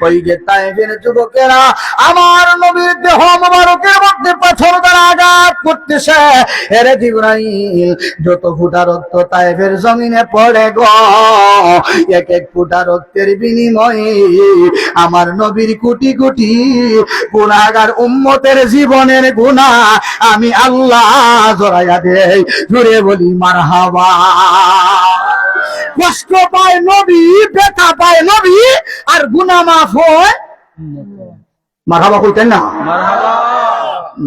ওই যে তায়েফের যুবকেরা আমার নবীর দেহ মোবারকের মধ্যে পাথর দ্বারা আঘাত করতেছে, এরে জিবরাইল, যত ফুটা রক্ত তায়েফের জমিনে পড়ে গো, এক এক ফুটা রক্তের বিনিময়ে আমার নবীর কোটি কোটি গুনাহগার উম্মতের জীবনের গুনাহ আমি আল্লাহ জড়াইয়া দেই। জুড়ে বলি মারহাবা। কষ্ট পায় নবী, ব্যথা পায় নবী, আর গুনাহ মাফ হয়। মারহাবা কইতেন না?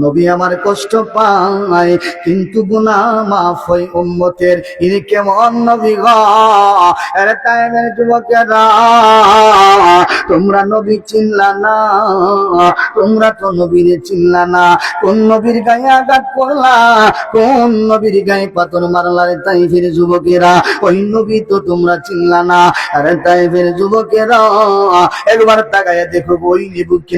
নবী আমার কষ্ট পায় কিন্তু গুনাহ মাফ হয় উম্মতের, ইনি কেমন নবী গো? এর টাইমের যুবকেরা, তোমরা নবী চিনলা না, তোমরা তো নবীরে চিনলা না, কোন নবীর গায়ে আঘাত করলা, কোন নবীর গায়ে পাথর মারলা? রে তায়েফের যুবকেরা, ওই নবী তো তোমরা চিনলা না। আরে তায়েফের যুবকেরা, একবার তাকায়া দেখো ওই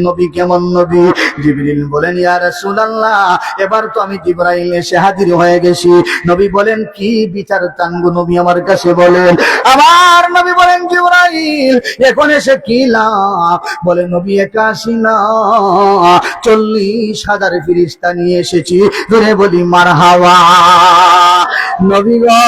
নবী কেমন নবী। জিবরিল বলেন ইয়া রাসূলুল্লাহ, এবার তো আমি জিবরাইল এসে হাজির হয়ে গেছি। নবী বলেন কি বিচার চান গো নবী আমার কাছে বলেন। আমার নবী বলেন জিবরাইল এখন এসে কি লাভ? বলে নবী একা আসি না, 40,000 ফেরেশতা নিয়ে এসেছি। ধরে বলি মারহাবা। নবী গো,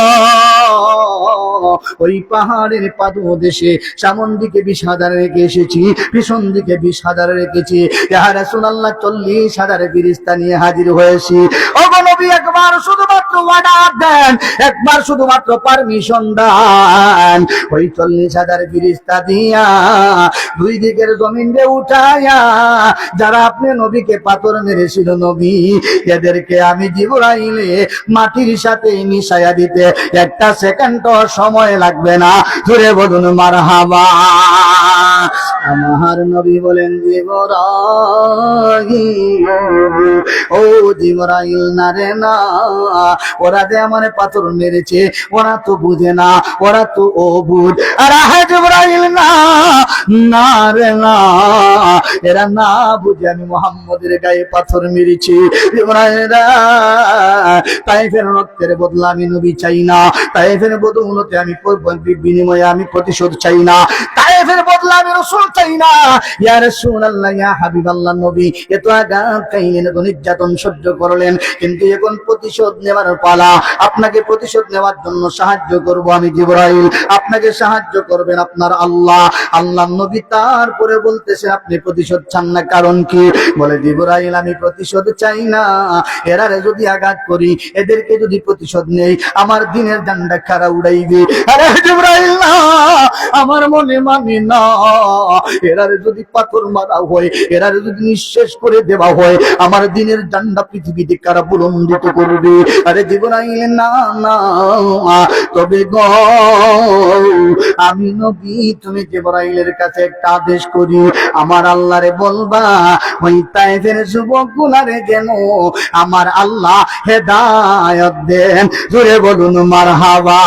ওই পাহাড়ের পাদদেশে সামন দিকে 20,000 রেখে এসেছি, পিছন দিকে 20,000 রেখেছি। ইয়া রাসূলুল্লাহ 40,000 ফেরেশতা নিয়ে হাজির হয়েছি। ওগো নবী, একবার শুধুমাত্র অর্ডার দেন, একবার শুধুমাত্র পারমিশন দেন, ওই 40,000 ফেরেশতা দিয়া দুই দিকের জমিনে উঠায়া যারা আপনি নবীকে পাথর মেরেছিল নবী, এদেরকে আমি জিবরাইলে মাটির সাথে মিশাইয়া দিতে একটা সেকেন্ড সময় লাগবে না। জোরে বলুন মারহাবা। আমার নবী বলেন জিবরাইল ইব্রাহিম ও জিবরাইল না রে না, ওরা যে আমার পাথর মেরেছে ওরা তো বুঝে না, ওরা তো অবুঝ। আর জিবরাইল না, না রে না, এরা না বুঝে আমি মুহাম্মদের গায়ে পাথর মেরেছি। জিবরাইল তাইফের রক্তের বদলা আমি নবী চাই না, তাইফের বদৌলতে আমি বিনিময়ে আমি প্রতিশোধ চাই না, তাইফের বদলা আমি রাসূল চাই না। ইয়া রাসূলুল্লাহ, ইয়া হাবিবাল্লাহ, নবী এত আঘাত খাইলেন, এত নির্যাতন সহ্য করলেন, কিন্তু এখন প্রতিশোধ নেওয়ার পালা। আপনাকে প্রতিশোধ নেওয়ার জন্য সাহায্য করব আমি জিবরাইল, আপনাকে সাহায্য করবেন আপনার আল্লাহ। আল্লাহ নবী তারপরে বলতেছে আপনি প্রতিশোধ চান না, কারণ কি? বলে জিবরাইল আমি প্রতিশোধ চাই না, এরারে যদি আঘাত করি, এদেরকে যদি প্রতিশোধ নেই, আমার দিনের ডান্ডা খাড়া উড়াইবে। আরে জিবরাইল না, আমার মনে মানে না, এরারে যদি পাথর মারা হয়, এরারে যদি নিঃশেষ করে দেওয়া হয়, আমার দিনের ডান্ডা পৃথিবীতে কারা বুলন্দিত করবে। আরে জিবরাইল না না, তবে গো আমি নবী, তুমি জিবরাইলের কাছে একটা আদেশ করি, আমার আল্লাহরে বলবা ওই তায়েফের যুবকগুলারে যেন আমার আল্লাহ হেদায়েত দেন। জোরে বলুন মারহাবা।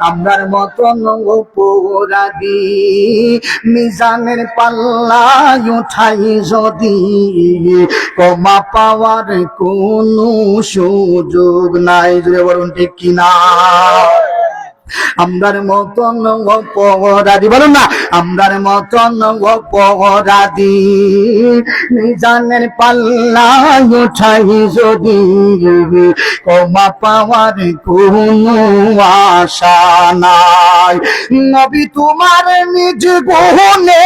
আমরার মতন অপরাধী মিজানের পাল্লায় উঠাই যদি, ক্ষমা পাওয়ার কোনো সুযোগ নাই। জোরে বলুন ঠিক কিনা? আমরার মতন অপরাধী, বলুন না, আমরার মতন অপরাধী মিজানের পাল্লায় উঠাই যদি, ক্ষমা পাওয়ার কোনো আশা নাই। নবী তোমার নিজ গুণে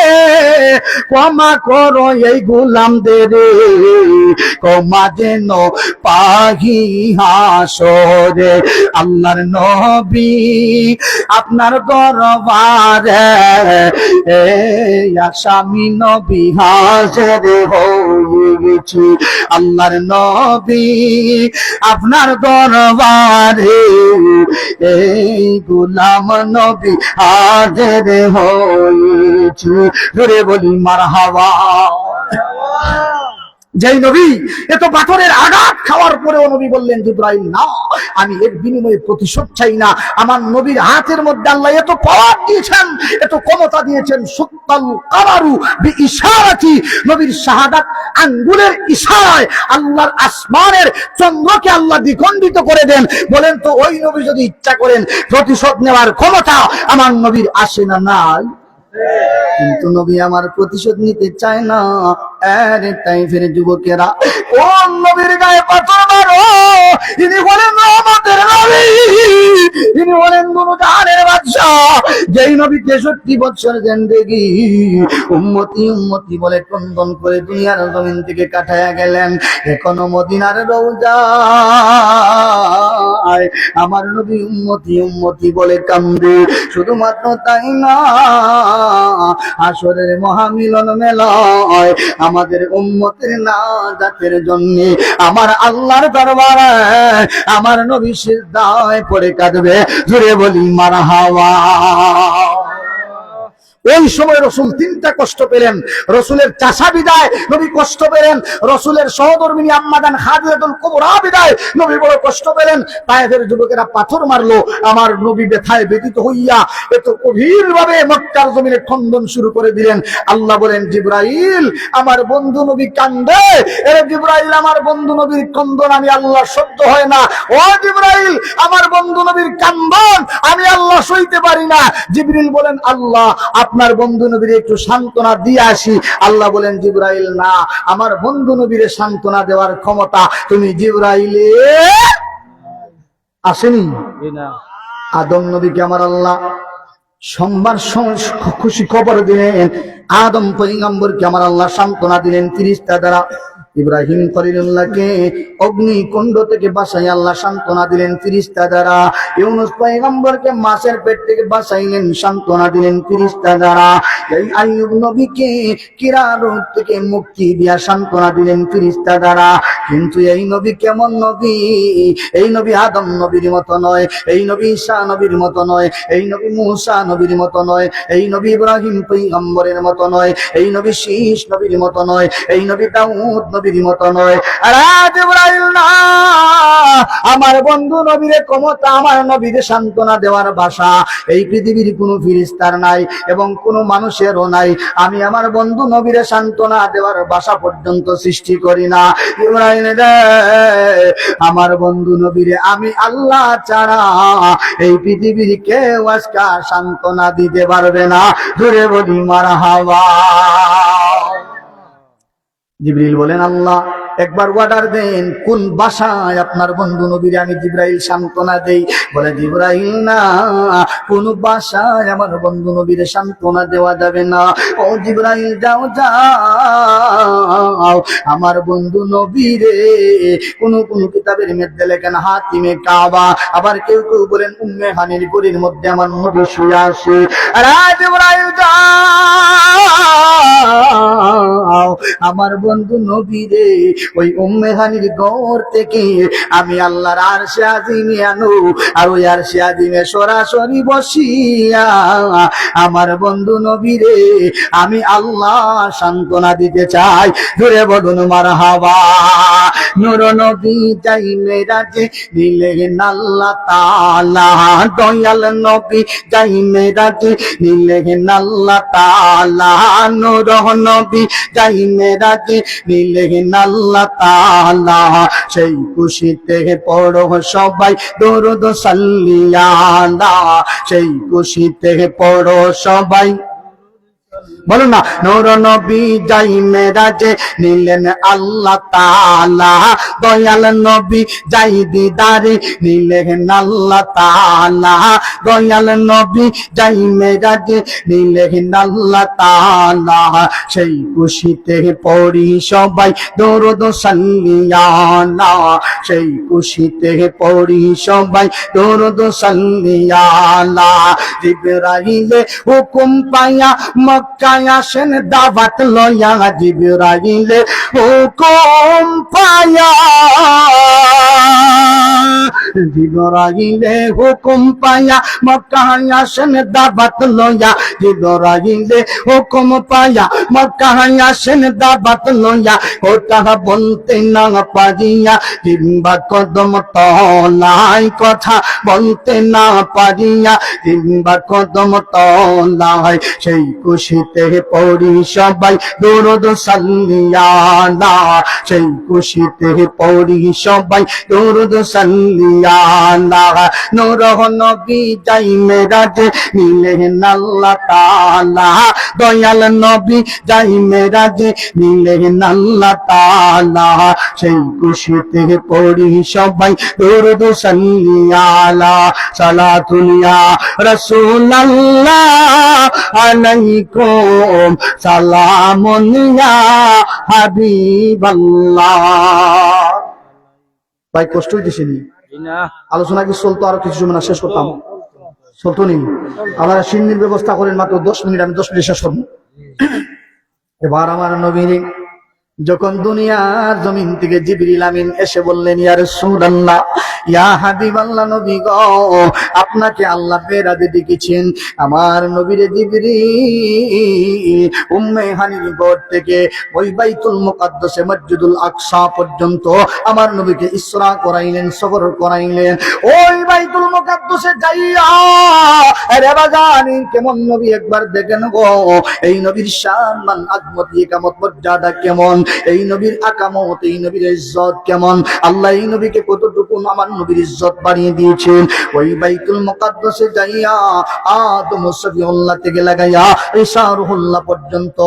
ক্ষমা করো এই গোলামদের, ক্ষমা যেন পাহি হাসরে। আল্লাহর নবী আপনার দরবারে আসামি নবী হাজির হয়েছি। আল্লাহর নবী আপনার দরবারে এই গোলাম নবী হাজির হয়েছি। জোরে বলি মারহাবা। যেই নবী এত পাথরের আঘাত খাওয়ার পরেও নবী বললেন জিবরাইল না, আমি এর বিনিময়ে প্রতিশোধ চাই না। আমার নবীর হাতের মধ্যে আল্লাহ এত পাওয়ার দিয়েছেন, এত ক্ষমতা দিয়েছেন, সুক্তাল কামারু বিইশারাতি, নবীর শাহাদাত আঙ্গুলের ইশারায় আল্লাহর আসমানের চন্দ্রকে আল্লাহ দ্বিখণ্ডিত করে দেন। বলেন তো ওই নবী যদি ইচ্ছা করেন প্রতিশোধ নেওয়ার ক্ষমতা আমার নবীর আসে না? নাই। কিন্তু নবী আমার প্রতিশোধ নিতে চায় না। আরে তাইফের যুবকেরা কোন নবীর গায়ে পাথর মারো? ইনি বলেন রহমতের নবী, ইনি বলেন দুনিয়ার বাদশা, যেই নবী 63 বছর জিন্দেগি উম্মতি উম্মতি বলে ক্রন্দন করে দুনিয়ার জমিন থেকে কাটায়া গেলেন। এখনো মদিনার রওজায় আমার নবী উম্মতি উম্মতি বলে কান্দে। শুধুমাত্র তাই না, আসরের মহামিলন মেলায় আমাদের উম্মতের নাজাতের জন্য আমার আল্লাহর দরবারে আমার নবী সিজদায় পড়ে কাঁদবে। জোরে বলি মারহাবা। ওই সময় রসুল 3টা কষ্ট পেলেন। রসুলের চাষা বিদায় নবী কষ্ট পেলেন, রসুলের সহধর্মিনী আম্মাদান খাদিজাতুল কুবরা বিদায় নবী বড় কষ্ট পেলেন। তায়েফের যুবকেরা পাথর মারলো, আমার নবী ব্যথায় ব্যথিত হইয়া এত গভীর ভাবে মক্কার জমিনে খন্দন শুরু করে দিলেন। আল্লাহ বলেন জিবরাইল আমার বন্ধু নবী কান্দে। এরে জিবরাইল আমার বন্ধু নবীর ক্রন্দন আমি আল্লাহ সহ্য হয় না। ও জিবরাইল আমার বন্ধু নবীর কান্দন আমি আল্লাহ সইতে পারি না। জিবরিল বলেন আল্লাহ আপনার বন্ধু নবীর একটু সান্ত্বনা দিয়ে আসি। আল্লাহ বলেন জিবরাইল না, আমার বন্ধু নবীর সান্ত্বনা দেওয়ার ক্ষমতা তুমি জিবরাইলে আসেনি। আদম নবীকে আমার আল্লাহ সোমবার খুশি খবর দিলেন, আদম পয়গম্বরকে আমার আল্লাহ সান্ত্বনা দিলেন ফেরেশতা দ্বারা। ইব্রাহিম খলিলুল্লাহকে অগ্নিকুণ্ড থেকে বাঁচাই আল্লাহ সান্ত্বনা দিলেন ফেরেশতা দ্বারা। ইউনূস পয়গম্বরকে মাছের পেট থেকে বাঁচাইলেন, সান্ত্বনা দিলেন ফেরেশতা দ্বারা। এই আইয়ুব নবীকে কিরা রোগ থেকে মুক্তি দিয়া সান্ত্বনা দিলেন ফেরেশতা দ্বারা। কিন্তু এই নবী কেমন নবী? এই নবী আদম নবীর মতো নয়, এই নবী ঈসা নবীর মতো নয়, এই নবী মূসা নবীর মতো নয়, এই নবী ইব্রাহিম পয়গম্বরের মতো নয়, এই নবী শীষ নবীর মতো নয়, এই নবী দাউদ নবীর মতো নয়। আর জিবরাইল না, আমার বন্ধু নবীর ক্ষমতা, আমার নবীর সান্ত্বনা দেওয়ার ভাষা এই পৃথিবীর কোনো ফেরেশতার নাই এবং কোনো মানুষেরও নাই। আমি আমার বন্ধু নবীর সান্ত্বনা দেওয়ার ভাষা পর্যন্ত সৃষ্টি করি না। ইব্রাহিম রে, আমার বন্ধু নবীরে আমি আল্লাহ ছাড়া এই পৃথিবীর কেউ আজকে সান্ত্বনা দিতে পারবে না। জোরে বলি মারহাবা। জিবরিল বলেন, আল্লাহ একবার অর্ডার দেন, কোন ভাষায় আপনার বন্ধু নবীরে আমি জিবরাইল সান্ত্বনা দেই? বলে, জিবরাইল না, কোন ভাষায় আমার বন্ধু নবীরে সান্ত্বনা দেওয়া যাবে না। ও জিবরাইল যাও যাও, আমার বন্ধু নবীরে কোন কোন কিতাবের মধ্যে লেখেন হাতিমে কাবা, আবার কেউ কেউ বলেন উম্মে হানির গড়ির মধ্যে আমার নবী শুয়ে আছে। আরে জিবরাইল যাও, আমার বন্ধু নবীরে ওই উম্মে হানির গড় থেকে আমি আল্লাহর আরশে আজিমে আনো, আর ওই আরশে আজিমে সরাসরি বসিয়া আমার বন্ধু নবীরে আমি আল্লাহ সান্ত্বনা দিতে চাই। জোরে বলুন মারহাবা। নূর নবী যাই মেরাজে নিলেন আল্লাহ তাআলা, দয়াল নবী যাই মেরাজে নিলেন আল্লাহ তাআলা, নূর নবী যাই মেরাজে নিলেন আল্লাহ তাআলা। সেই খুশিতে পড়ো সবাই দরুদ সাল্লিয়ালা, সেই খুশিতে পড়ো সবাই, বলো না, নূর নবী যাই মেরাজে নিলেন আল্লাহ তাআলা, দয়াল নবী যাই দিদারে নিলেন আল্লাহ তাআলা, দয়াল নবী যাই মেরাজে নিলেন আল্লাহ তাআলা। সেই খুশিতে পড়ি সবাই দরুদ সাল্লিয়ালা, সেই খুশিতে পড়ি সবাই দরুদ সাল্লিয়ালা। জিবরাইল হুকুম পায়া মক্কায় আসেন দাওয়াত লয়া, জিবরাইল হুকুম পায়া, জিবরাইল হুকুম পায়া মক্কায় আসেন দাওয়াত লয়া, জিবরাইল হুকুম পায়া মক্কায় আসেন দাওয়াত লয়া। কথা বলতে না পারিয়া কিংবা কদম তলায়, কথা বলতে না পারিয়া কিংবা কদম তলায়, সেই খুশিতে পড়ি সবাই দরুদ সাল্লিয়ালা, সেই খুশিতে পড়ি সবাই দরুদ সাল্লিয়ালা। নূর নবী যাই মেরাজে নিলেন আল্লাহ তাআলা, দয়াল নবী যাই মেরাজে নিলেন আল্লাহ তাআলা। সেই খুশিতে পড়ি সবাই দরুদ সাল্লিয়ালা। সালাতুন ইয়া রাসূলুল্লাহ আলাইকুম, সালামুন ইয়া হাবিবাল্লাহ। ভাই কষ্ট হইতেছে নি? আলোচনা কি চলতো? আরো কিছু সময় শেষ করতাম, চলতো নি? আপনারা সিন্নির ব্যবস্থা করেন, মাত্র 10 মিনিট, আমি 10 মিনিট শেষ করবো। এবার আমার নবীর যখন দুনিয়ার জমিন থেকে জিবরিল আমিন এসে বললেন, ইয়া রাসূলুল্লাহ, ইয়া হাবিবাল্লাহ, নবী গো, আপনাকে আল্লাহ বেরাদে ডেকেছেন। আমার নবীরে জিবরিল উম্মে হানির ঘর থেকে ওই বাইতুল মুকাদ্দাসে মসজিদুল আকসা পর্যন্ত আমার নবীকে ইসরা করাইলেন, সফর করাইলেন। ওই বাইতুল মুকাদ্দাসে যাইয়া আরে বাজানি কেমন নবী একবার দেখেন গো, এই নবীর শান মান আজমত ইকামত মর্যাদা কেমন, এই নবীর আকামত, এই নবীর ইজ্জত কেমন, আল্লাহ এই নবীকে কতটুকু আমার নবীর ইজ্জত বাড়িয়ে দিয়েছেন। ওই বাইতুল মুকাদ্দাসে যাইয়া আদম সফিউল্লাহ থেকে লাগাইয়া ঈসা রুহুল্লাহ পর্যন্ত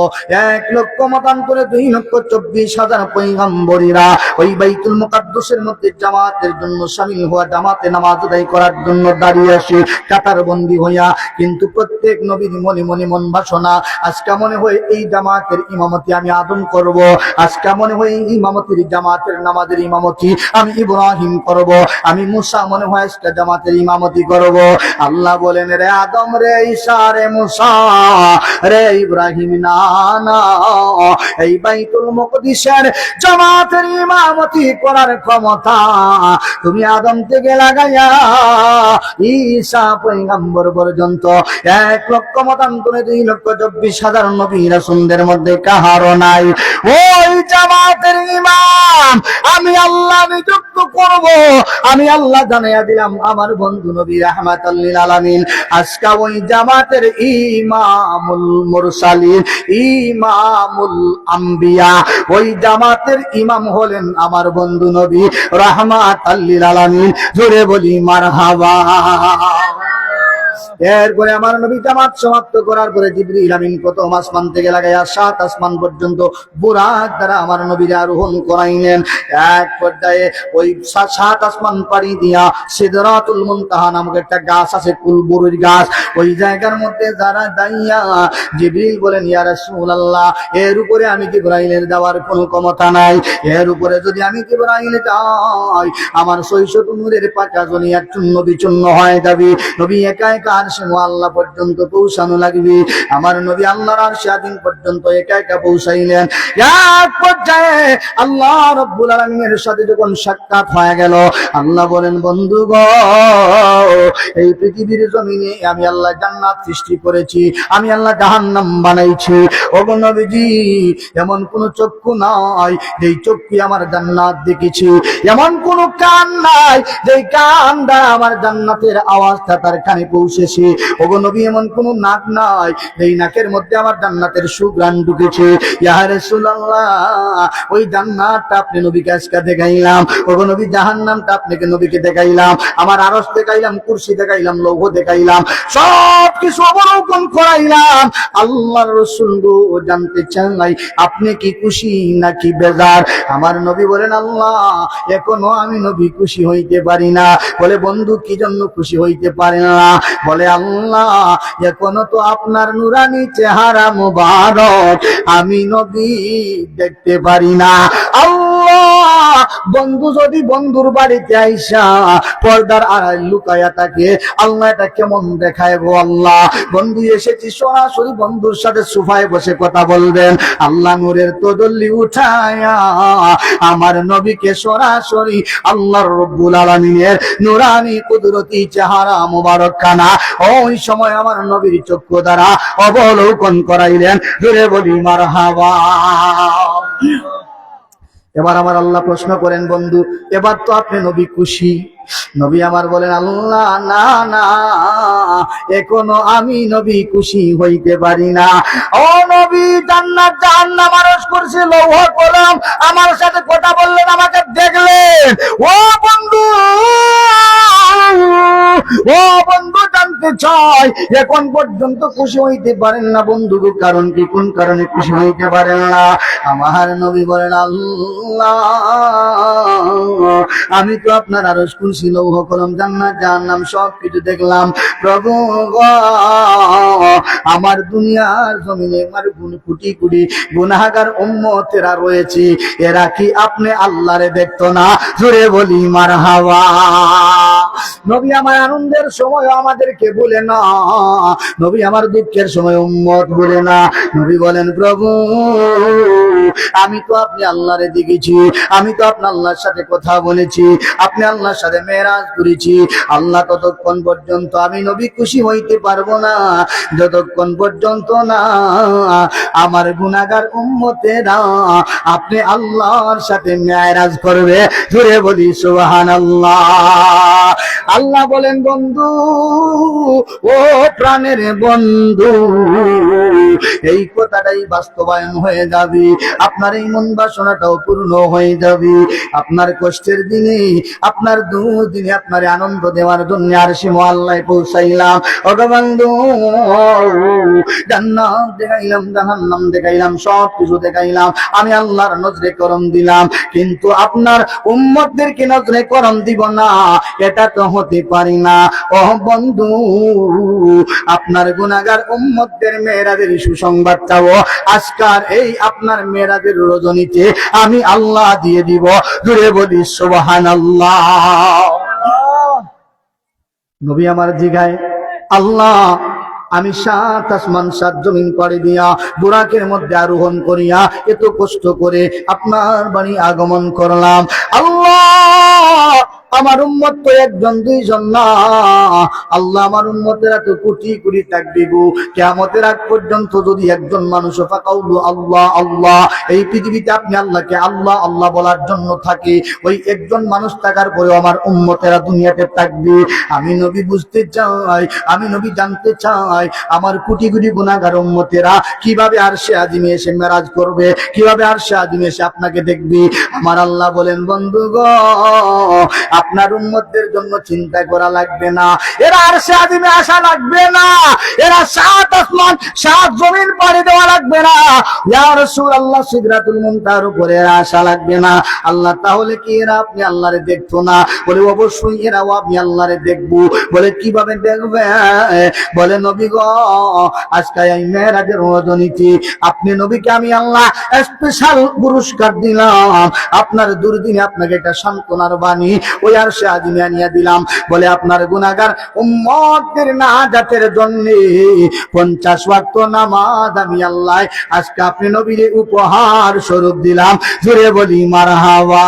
1 লক্ষ মতান্তরে 2,24,000 পয়গম্বরীরা ওই বাইতুল মুকাদ্দাসের মধ্যে জামাতের জন্য শামিল হওয়া, জামাতে নামাজ আদায় করার জন্য দাঁড়িয়ে আসে কাতার বন্দী হইয়া। কিন্তু প্রত্যেক নবীর মনে মনে মন বাসনা, আজকে মনে হয় এই জামাতের ইমামতি আমি আদম করব, আজকে মনে হয় ইমামতির জামাতের নামাজের ইমামতি আমি ইব্রাহিম করব, আমি মুসা মনে হয় আজকে জামাতের ইমামতি করব। আল্লাহ বলেন, রে আদম, রে ঈসা, রে মুসা, রে ইব্রাহিম, না না, এই বাইতুল মুকদ্দিসের জামাতের ইমামতি করার ক্ষমতা তুমি আদম থেকে লাগাইয়া ঈসা পয়গম্বর পর্যন্ত 1,24,24,000 নবী রাসূলদের মধ্যে কাহারও নাই। ওই জামাতের ইমাম আমি আল্লাহ নিযুক্ত করব। আমি আল্লাহ জানাইয়া দিলাম আমার বন্ধু নবী রাহমাতাল লিল আলামিন আজকে ওই জামাতের ইমামুল মুরসালিন, ইমামুল আম্বিয়া, ওই জামাতের ইমাম হলেন আমার বন্ধু নবী রাহমাতাল লিল আলামিন। জোরে বলি মারহাবা। এরপরে আমার নবী জামাত সমাপ্ত করার পরে জিবরিল আমিন প্রথম আসমান থেকে লাগাইয়া 7 আসমান পর্যন্ত বুরাক দ্বারা আমার নবীকে আরোহণ করাইলেন। এক পর্যায়ে ওই 7 আসমান পাড়ি দিয়া সিদরাতুল মুনতাহা নামক একটা গাছ আছে, কুলবুরুর গাছ। ওই জায়গার মধ্যে যারা দাইয়া জিবরিল বলেন, ইয়া রাসূলুল্লাহ, এর উপরে আমি জিবরাইলের যাওয়ার কোনো ক্ষমতা নাই। এর উপরে যদি আমি জিবরাইলে যাই আমার 600 নূরের পাকা জনিয়া চূর্ণ বিচূর্ণ হয়ে যাবে। নবী একা একা আরশে মুআল্লা পর্যন্ত পৌঁছানো লাগবে। আমার নবী আল্লাহর আরশে আযীম পর্যন্ত একা একা পৌঁছাইলেন। এক পর্যায়ে আল্লাহ রাব্বুল আলামিনের সাথে যখন সাক্ষাৎ হয়ে গেল, আল্লাহ বলেন, বন্ধু গো, এই পৃথিবীর জমিনে আমি আল্লাহ জান্নাত সৃষ্টি করেছি, আমি আল্লাহ জাহান্নাম বানাইছি। ওগো নবীজি, এমন কোন চক্ষু নাই যেই চক্ষু আমার জান্নাত দেখেছি, এমন কোন কান নাই যেই কান দ্বারা আমার জান্নাতের আওয়াজটা তার কানে পৌঁছেছে। ওগো নবী, এমন কোন নাক নাই যেই নাকের মধ্যে আমার জান্নাতের সুঘ্রাণ ঢুকেছে। ইয়া রাসূলুল্লাহ, ওই জান্নাতটা আপনি নবীকে আজকে দেখাইলাম। ওগো নবী, জাহান্নামটা আপনাকে নবীকে দেখাইলাম, আমার আরশ দেখাইলাম, কুরসি দেখাইলাম, লৌহ দেখাইলাম, সব কিছু অবলোকন করাইলাম। আল্লাহর রাসূল গো, জানতে চাই আপনি কি খুশি নাকি বেজার? আমার নবী বলেন, আল্লাহ, এখনো আমি নবী খুশি হইতে পারি না। বলে, বন্ধু, কি জন্য খুশি হইতে পারে না? বলে, আল্লাহ, এখনো তো আপনার নুরানি চেহারা মুবারক আমি নবী দেখতে পারি না। আল্লাহ, বন্ধু যদি বন্ধুর বাড়িতে আইসা পর্দার আড়াল লুকায়া থাকে, আল্লাহ এটা কেমন দেখায় গো আল্লাহ? বন্ধু এসেছি সরাসরি বন্ধুর সাথে সোফায় বসে কথা বলবেন, আল্লাহ নূরের তজল্লি উঠায়া আমার নবীকে সরাসরি আল্লাহর রব্বুল আলামিনের নুরানি কুদরতি চেহারা মুবারক খানা ওই সময় আমার নবীর চক্ষু দ্বারা অবলোকন করাইলেন। জোরে বলি মারহাবা। এবার আমার আল্লাহ প্রশ্ন করেন, বন্ধু, এবার তো আপনি নবী খুশি? নবী আমার বলেন, আল্লাহ, না না, এখনো আমি নবী খুশি হইতে পারি না। ও নবী, জান্নাত জাহান্নাম আরশ কুরসি লৌহ কলম আমার সাথে কথা বললেন, আমাকে দেখলেন। ও বন্ধু, ও বন্ধু, জানতে চাই এখন পর্যন্ত খুশি হইতে পারেন না বন্ধু, কারণ কি? কোন কারণে খুশি হইতে পারেন না? আমার নবী বলেন, আল্লাহ, আমি তো আপনার আরশ কুরসি লৌহ কলম জান্নাত জাহান্নাম সব কিছু দেখলাম। প্রভু গো, আমার দুনিয়ার জমিনে আমার কোটি কোটি গুনাহগার উম্মতেরা রয়েছে, এরা কি আপনি আল্লাহরে দেখতো না? জোরে বলি মারহাবা। নবী আমার আনন্দের সময় আমাদেরকে বলে না, নবী আমার দুঃখের সময় উম্মত বলে না। নবী বলেন, প্রভু, আমি তো আপনি আল্লাহরে দেখেছি, আমি তো আপনার আল্লাহর সাথে কথা বলেছি, আপনি আল্লাহর সাথে মেরাজ করেছি। আল্লাহ, ততক্ষণ পর্যন্ত আমি নবী খুশি হইতে পারবো না যতক্ষণ পর্যন্ত না আমার গুনাহগার উম্মতেরা আপনি আল্লাহর সাথে মেরাজ করবে। জোরে বলি সুবহানাল্লাহ। আল্লাহ বলেন, বন্ধু, ও প্রাণের বন্ধু, এই কথাটাই বাস্তবায়ন হয়ে যাবে, আপনার এই মন বাসনাটাও পূর্ণ হয়ে যাবে। আপনার কষ্টের দিনে, আপনার দুদিনে আপনার আনন্দ দেওয়ার জন্য আরশে মুআল্লায় পৌঁছাইলাম। ওগো বন্ধু, জান্নাত দেখাইলাম, জাহান্নাম দেখাইলাম, সব কিছু দেখাইলাম, আমি আল্লাহর নজরে করম দিলাম, কিন্তু আপনার উম্মতদেরকে নজরে করম দিব না, এটা তো হতে পারি না। ও বন্ধু, আপনার গুনাহগার উম্মতদের মেরাজের সুসংবাদটাও আজকার এই আপনার মেরাজের রজনীতে আমি আল্লাহ দিয়ে দিব। জোরে বলি সুবহানাল্লাহ। নবী আমার জিগায়, আল্লাহ আমি 7 আসমান 7 জমিন পাড়ি দিয়া বুরাকের মধ্যে আরোহণ করিয়া এত কষ্ট করে আপনার বাড়ি আগমন করলাম, আল্লাহ আমার উম্মত তো একজন দুইজন না, আল্লাহ আমার উম্মতেরা তো কোটি কোটি থাকবে গো। কিয়ামতের আগ পর্যন্ত যদি একজন মানুষ ফাকাউলু আল্লাহ আল্লাহ, এই পৃথিবীতে আপনি আল্লাহকে আল্লাহ আল্লাহ বলার জন্য থাকে, ওই একজন মানুষ থাকার পরে আমার উম্মতেরা দুনিয়াতে থাকবে। আমি নবী বুঝতে চাই, আমি নবী জানতে চাই, আমার কোটি কোটি গুনাহগার উম্মতেরা কিভাবে আরশে আজিমে এসে মেরাজ করবে, কিভাবে আরশে আজিমে এসে আপনাকে দেখবে। আমার আল্লাহ বলেন, বন্ধুগণ আপনার উম্মতদের জন্য চিন্তা করা লাগবে না, এরা আরশে আজিমে আসা লাগবে না, এরা 7 আসমান 7 জমিন পাড়ি দেওয়া লাগবে না, ইয়া রাসূলুল্লাহ সিদরাতুল মুনতাহার উপরে আসা লাগবে না। আল্লাহ তাহলে কি এরা আপনি আল্লাহরে দেখতো না? বলে অবশ্যই এরাও আপনি আল্লাহরে দেখবো। বলে কিভাবে দেখবে? বলে নবী গো আজকে এই মেরাজের রজনীতে আপনি নবীকে আমি আল্লাহ স্পেশাল পুরস্কার দিলাম, আপনার দুর্দিনে আপনাকে একটা সান্ত্বনার বাণী ওই আরশে আজিমে আনিয়া দিলাম। বলে আপনার গুনাহগার উম্মতদের নাজাতের জন্য 50 ওয়াক্ত নামাজ আমি আল্লাহ আজকে আপনি নবীরে উপহার স্বরূপ দিলাম। জোরে বলি মারহাবা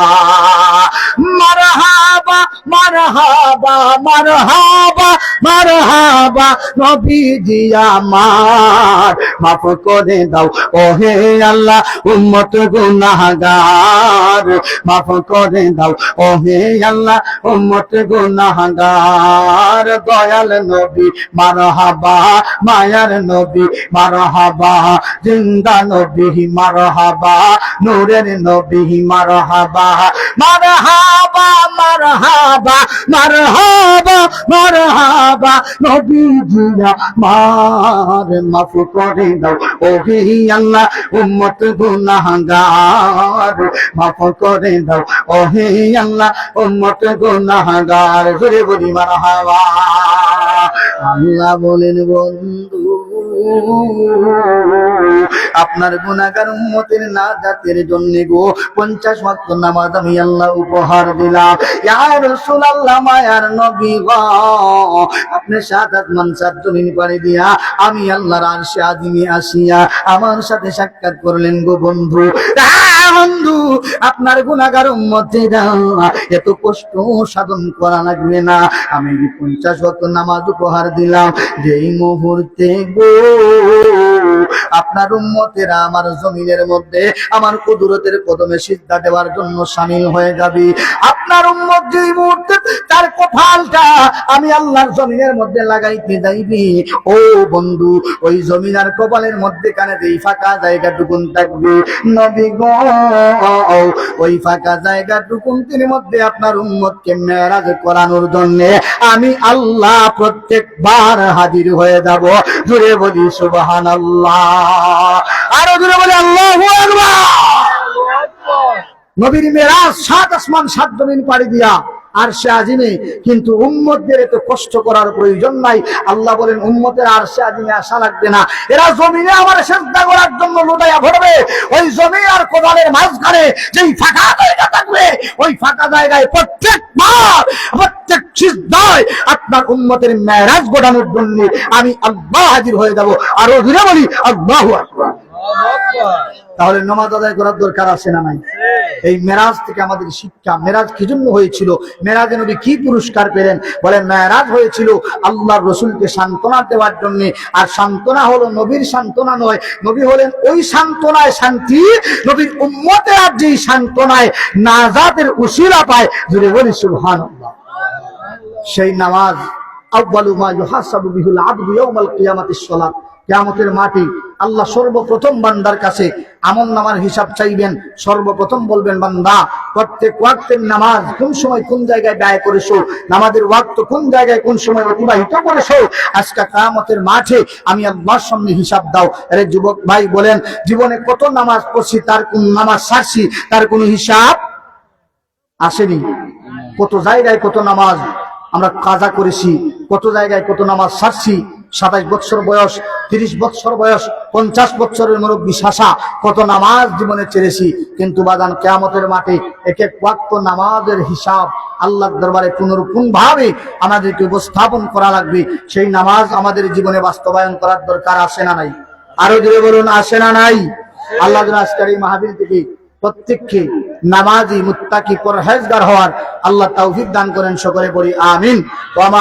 মারহাবা মারহাবা মারহাবা মারহাবা, নবীজি আমার মাফ করে দাও ও হে আল্লাহ উম্মত গুনাহগার, মাফ করে দাও ও হে আল্লাহ উম্মত গুনাহগার। দয়াল নবী মারহাবা, মায়ার নবী মারহাবা, জিন্দা নবী মারহাবা, নূরের নবী মারহাবা, মারহাবা মারহাবা মারহাবা মারহাবা, নবীজি আমার মাফ করে দাও ও হে আল্লাহ উম্মত গুনাহগার, মাফ করে দাও ও হে আল্লাহ উম্মত গুনাহগার। জোরে বলি মারহাবা। আল্লাহ বলেন, বন্ধু আপনার গুনাহগার উম্মতের নাজাতের জন্য গো 50 ওয়াক্ত নামাজ আমি আল্লাহ উপহার দিলাম। ইয়া রাসূলুল্লাহ মায়ার নবী গো আপনি 7 আসমান 7 জমিন পাড়ি দিয়া আমি আল্লাহর আরশে আজিমে আসিয়া আমার সাথে সাক্ষাৎ করলেন গো বন্ধু। বন্ধু আপনার গুনাহগার উম্মতেরা এত কষ্ট সাধন করা লাগবে না, আমি 50 ওয়াক্ত নামাজ উপহার দিলাম। যেই মুহূর্তে গো আপনার উম্মতেরা আমার জমিনের মধ্যে আমার কুদরতের কদমে সিজদা দেওয়ার জন্য শামিল হয়ে যাবে, আপনার উম্মত যেই মুহূর্তে তার কপালটা আমি আল্লাহর জমিনের মধ্যে লাগাইতে যাইবি, ও বন্ধু ওই জমিন আর কপালের মধ্যেখানে যেই ফাঁকা জায়গাটুকুন থাকবে নবী গো ওই ফাঁকা জায়গাটুকুন তিনি মধ্যে আপনার উম্মতকে মেরাজ করানোর জন্য আমি আল্লাহ প্রত্যেকবার হাজির হয়ে যাব। জোরে বলি সুবহানাল্লাহ, আরো জোরে বলি আল্লাহু আকবার। নবীর মেরাজ 7 আসমান 7 জমিন পাড়ি দিয়া আরশে আজিমে, কিন্তু উম্মতদের এত কষ্ট করার প্রয়োজন নাই। আল্লাহ বলেন উম্মতের আরশে আজিমে আসা লাগবে না, এরা জমিনে আমার সিজদা করার জন্য লুটাইয়া পড়বে। ওই জমিন আর কোদালের মাঝখানে যেই ফাঁকা জায়গা থাকবে ওই ফাঁকা জায়গায় প্রত্যেকবার প্রত্যেক সিজদায় আপনার উম্মতের মেরাজ ঘটানোর জন্য আমি আল্লাহ হাজির হয়ে যাব। আর ওদিনে বলি আল্লাহু আকবার। তাহলে নামাজ আদায় করার দরকার আছে না নাই? এই মেরাজ থেকে আমাদের শিক্ষা, মেরাজ কি জন্য হয়েছিল, মেরাজে নবী কি পুরস্কার পেলেন? বলেন মেরাজ হয়েছিল আল্লাহর রাসূলকে সান্ত্বনা দেওয়ার জন্য। আর সান্ত্বনা হলো নবীর সান্ত্বনা নয়, নবী হলেন ওই সান্ত্বনায় শান্তি, নবীর উম্মতের আর যেই সান্ত্বনায় নাজাতের উসিলা পায়। জুড়ে বলি সুবহানাল্লাহ। সেই নামাজ আউয়ালু মা ইউহাসাবু বিহিল আবদু ইয়াউমাল কিয়ামাতিস সালাত, কিয়ামতের মাটি আল্লাহ সর্বপ্রথম বান্দার কাছে আমলনামার হিসাব চাইবেন। সর্বপ্রথম বলবেন, বান্দা প্রত্যেক ওয়াক্তের নামাজ কোন সময় কোন জায়গায় ব্যয় করেছো, নামাজের ওয়াক্ত কোন জায়গায় কোন সময় অতিবাহিত করেছো, আজকে কিয়ামতের মাঠে আমি আল্লাহর সামনে হিসাব দাও। আরে যুবক ভাই বলেন, জীবনে কত নামাজ পড়ছি, তার কোন নামাজ ছাড়ছি, তার কোনো হিসাব আসেনি। কত জায়গায় কত নামাজ আমরা কাজা করেছি, কত জায়গায় কত নামাজ ছাড়ছি, 27 বছর বয়স, 30 বছর বয়স, 50 বছরের মুরব্বী শাসা কত নামাজ জীবনে ছেড়েছি, কিন্তু বাদান কিয়ামতের মাঠে এক এক ওয়াক্ত নামাজের হিসাব আল্লাহর দরবারে পুনরুপুন ভাবে আমাদেরকে উপস্থাপন করা লাগবে। সেই নামাজ আমাদের জীবনে বাস্তবায়ন করার দরকার আছে না নাই? আরো জোরে বলুন, আসে না নাই? আল্লাহ যেন আজকের এই মাহফিল থেকে প্রত্যেককে নামাজি মুত্তাকি পরহেজগার হওয়ার আল্লাহ তৌফিক দান করেন। সকলে বলি আমিন। ওয়া মা